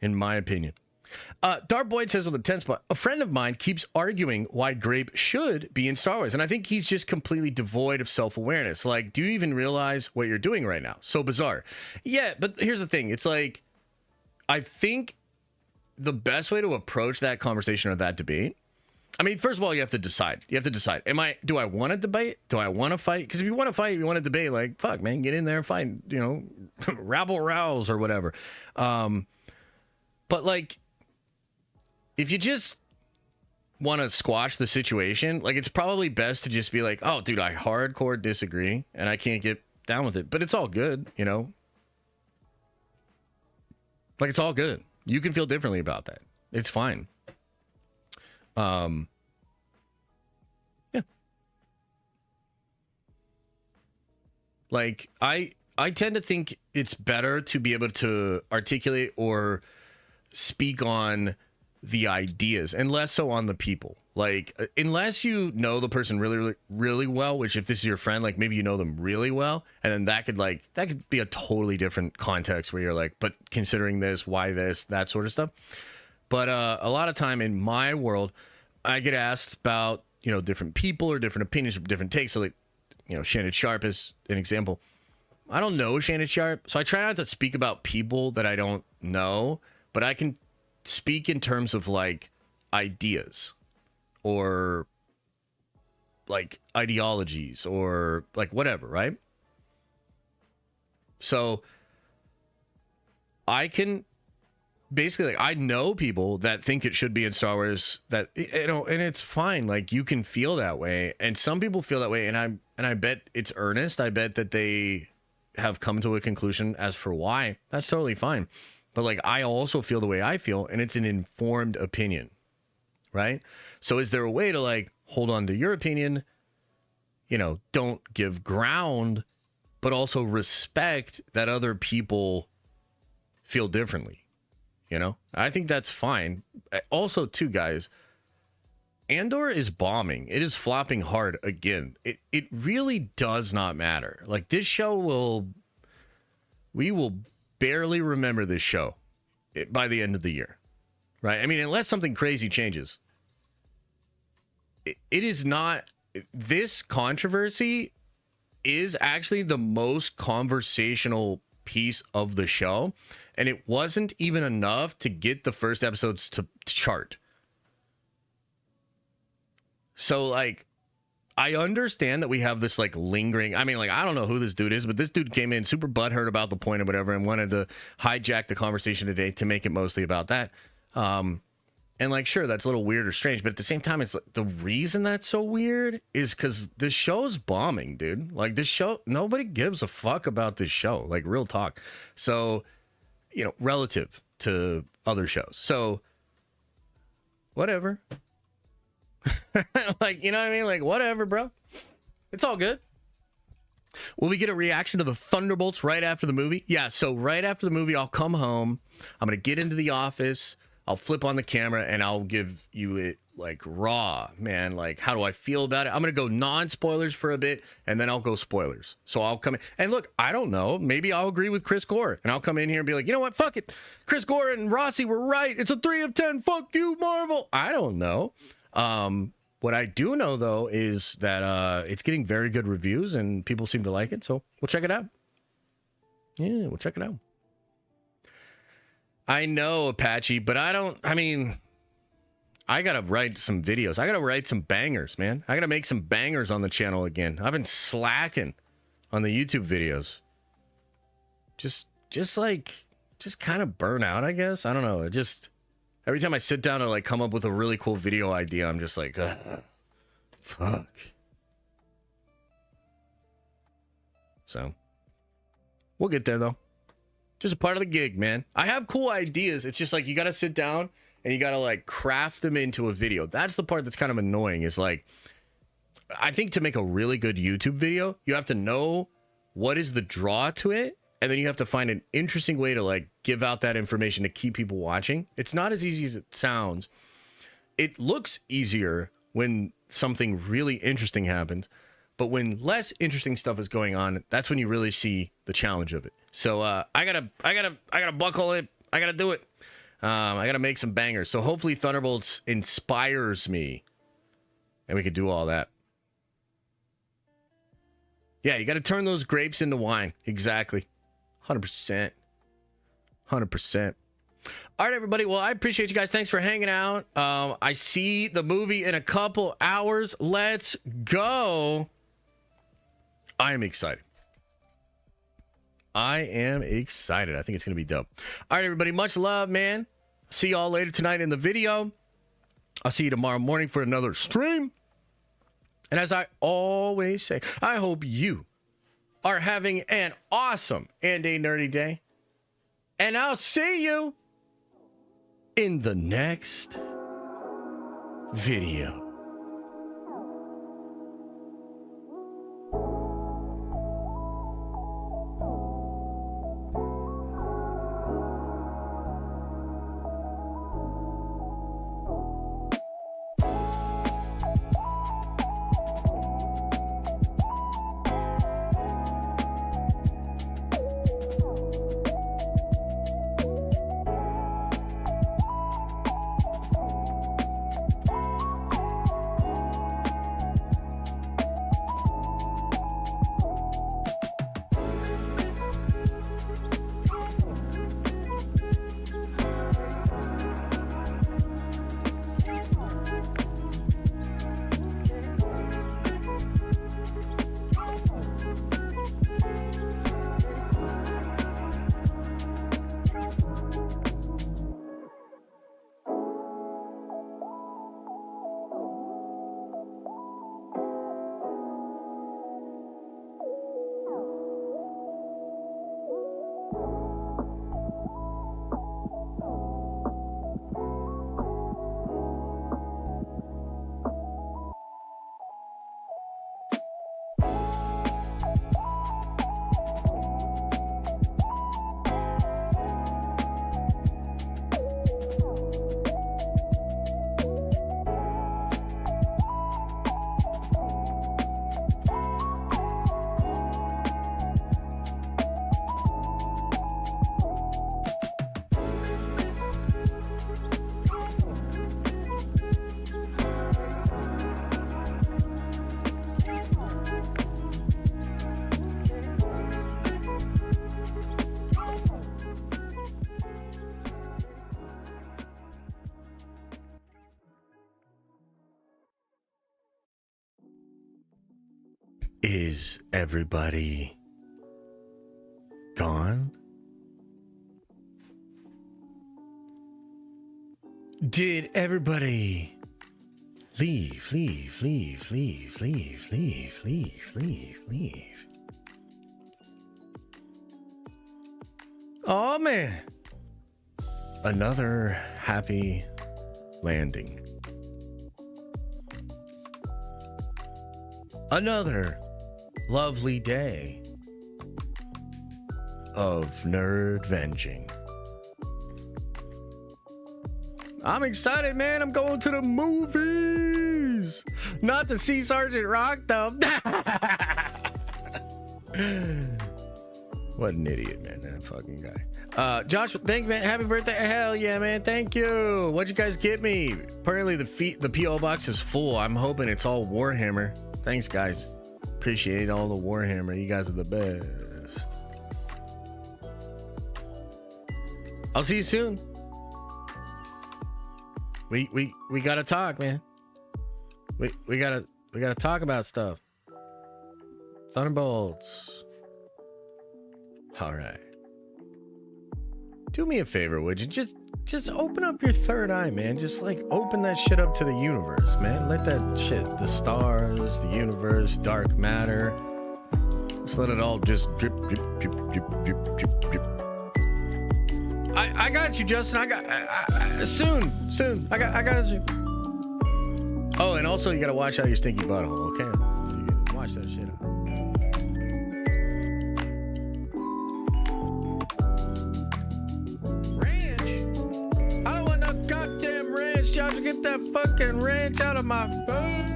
In my opinion. Dart Boyd says with a 10 spot, a friend of mine keeps arguing why Grape should be in Star Wars. And I think he's just completely devoid of self-awareness. Like, do you even realize what you're doing right now? So bizarre. Yeah, but here's the thing. It's like, I think the best way to approach that conversation or that debate, I mean, first of all, you have to decide. Do I want to debate? Do I want to fight? Because if you want to fight, you want to debate, like, fuck, man, get in there and fight, you know, rabble rouse or whatever. But like, if you just want to squash the situation, like, it's probably best to just be like, oh, dude, I hardcore disagree and I can't get down with it. But it's all good, you know? Like, it's all good. You can feel differently about that. It's fine. Yeah. Like, I tend to think it's better to be able to articulate or speak on the ideas and less so on the people. Like, unless you know the person really, really, really well, which if this is your friend, like, maybe you know them really well, and then that could be a totally different context where you're like, but considering this, why this, that sort of stuff. But a lot of time in my world, I get asked about, you know, different people or different opinions or different takes. So, like, you know, Shannon Sharp is an example. I don't know Shannon Sharp, so I try not to speak about people that I don't know, but I can speak in terms of, like, ideas or, like, ideologies or, like, whatever, right? So I can... Basically, like, I know people that think it should be in Star Wars, that, you know, and it's fine. Like, you can feel that way, and some people feel that way, and I bet it's earnest. I bet that they have come to a conclusion as for why. That's totally fine. But, like, I also feel the way I feel, and it's an informed opinion, right? So is there a way to, like, hold on to your opinion, you know, don't give ground, but also respect that other people feel differently? You know, I think that's fine. Also, too, guys, Andor is bombing. It is flopping hard again. It really does not matter. Like, this show we will barely remember this show by the end of the year, right? I mean, unless something crazy changes. It is not, this controversy is actually the most conversational piece of the show. And it wasn't even enough to get the first episodes to chart. So, like, I understand that we have this, like, lingering... I mean, like, I don't know who this dude is, but this dude came in super butthurt about the point or whatever and wanted to hijack the conversation today to make it mostly about that. And, like, sure, that's a little weird or strange, but at the same time, it's like, the reason that's so weird is because this show's bombing, dude. Like, this show... Nobody gives a fuck about this show. Like, real talk. So... you know, relative to other shows. So, whatever. Like, you know what I mean? Like, whatever, bro. It's all good. Will we get a reaction to the Thunderbolts right after the movie? Yeah, so right after the movie, I'll come home. I'm going to get into the office. I'll flip on the camera, and I'll give you it, like, raw, man. Like, how do I feel about it? I'm going to go non-spoilers for a bit, and then I'll go spoilers. So I'll come in. And look, I don't know. Maybe I'll agree with Chris Gore, and I'll come in here and be like, you know what? Fuck it. Chris Gore and Rossi were right. It's a 3 of 10. Fuck you, Marvel. I don't know. What I do know, though, is that it's getting very good reviews, and people seem to like it. So we'll check it out. Yeah, we'll check it out. I know, Apache, but I gotta write some videos. I gotta write some bangers, man. I gotta make some bangers on the channel again. I've been slacking on the YouTube videos. Just kind of burnout, I guess. I don't know. Every time I sit down to, like, come up with a really cool video idea, I'm just like, fuck. So, we'll get there, though. Just a part of the gig, man. I have cool ideas. It's just like, you got to sit down and you got to, like, craft them into a video. That's the part that's kind of annoying, is like, I think to make a really good YouTube video, you have to know what is the draw to it. And then you have to find an interesting way to, like, give out that information to keep people watching. It's not as easy as it sounds. It looks easier when something really interesting happens. But when less interesting stuff is going on, that's when you really see the challenge of it. So I gotta buckle it. I gotta do it. I gotta make some bangers. So hopefully Thunderbolts inspires me, and we can do all that. Yeah, you gotta turn those grapes into wine. Exactly. 100%. 100%. All right, everybody. Well, I appreciate you guys. Thanks for hanging out. I see the movie in a couple hours. Let's go. I am excited. I am excited. I think it's going to be dope. All right, everybody. Much love, man. See y'all later tonight in the video. I'll see you tomorrow morning for another stream. And as I always say, I hope you are having an awesome and a nerdy day. And I'll see you in the next video. Is everybody gone? Did everybody leave? Oh man. Another happy landing. Another lovely day of nerd venging. I'm excited, man. I'm going to the movies. Not to see Sergeant Rock, though. What an idiot, man. That fucking guy. Josh, thank you, man. Happy birthday. Hell yeah, man. Thank you. What'd you guys get me? Apparently the P.O. box is full. I'm hoping it's all Warhammer. Thanks, guys. Appreciate all the Warhammer. You guys are the best. I'll see you soon. We gotta talk, man. We gotta talk about stuff. Thunderbolts. All right. Do me a favor, would you? Just open up your third eye, man. Just like open that shit up to the universe, man. Let that shit, the stars, the universe, dark matter. Just let it all just drip, drip, drip, drip, drip, drip, drip. I got you, Justin. Soon. I got you. Oh, and also you gotta watch out your stinky butthole, okay? You gotta watch that shit out. Ranch? I don't want no goddamn ranch, Josh. Get that fucking ranch out of my food.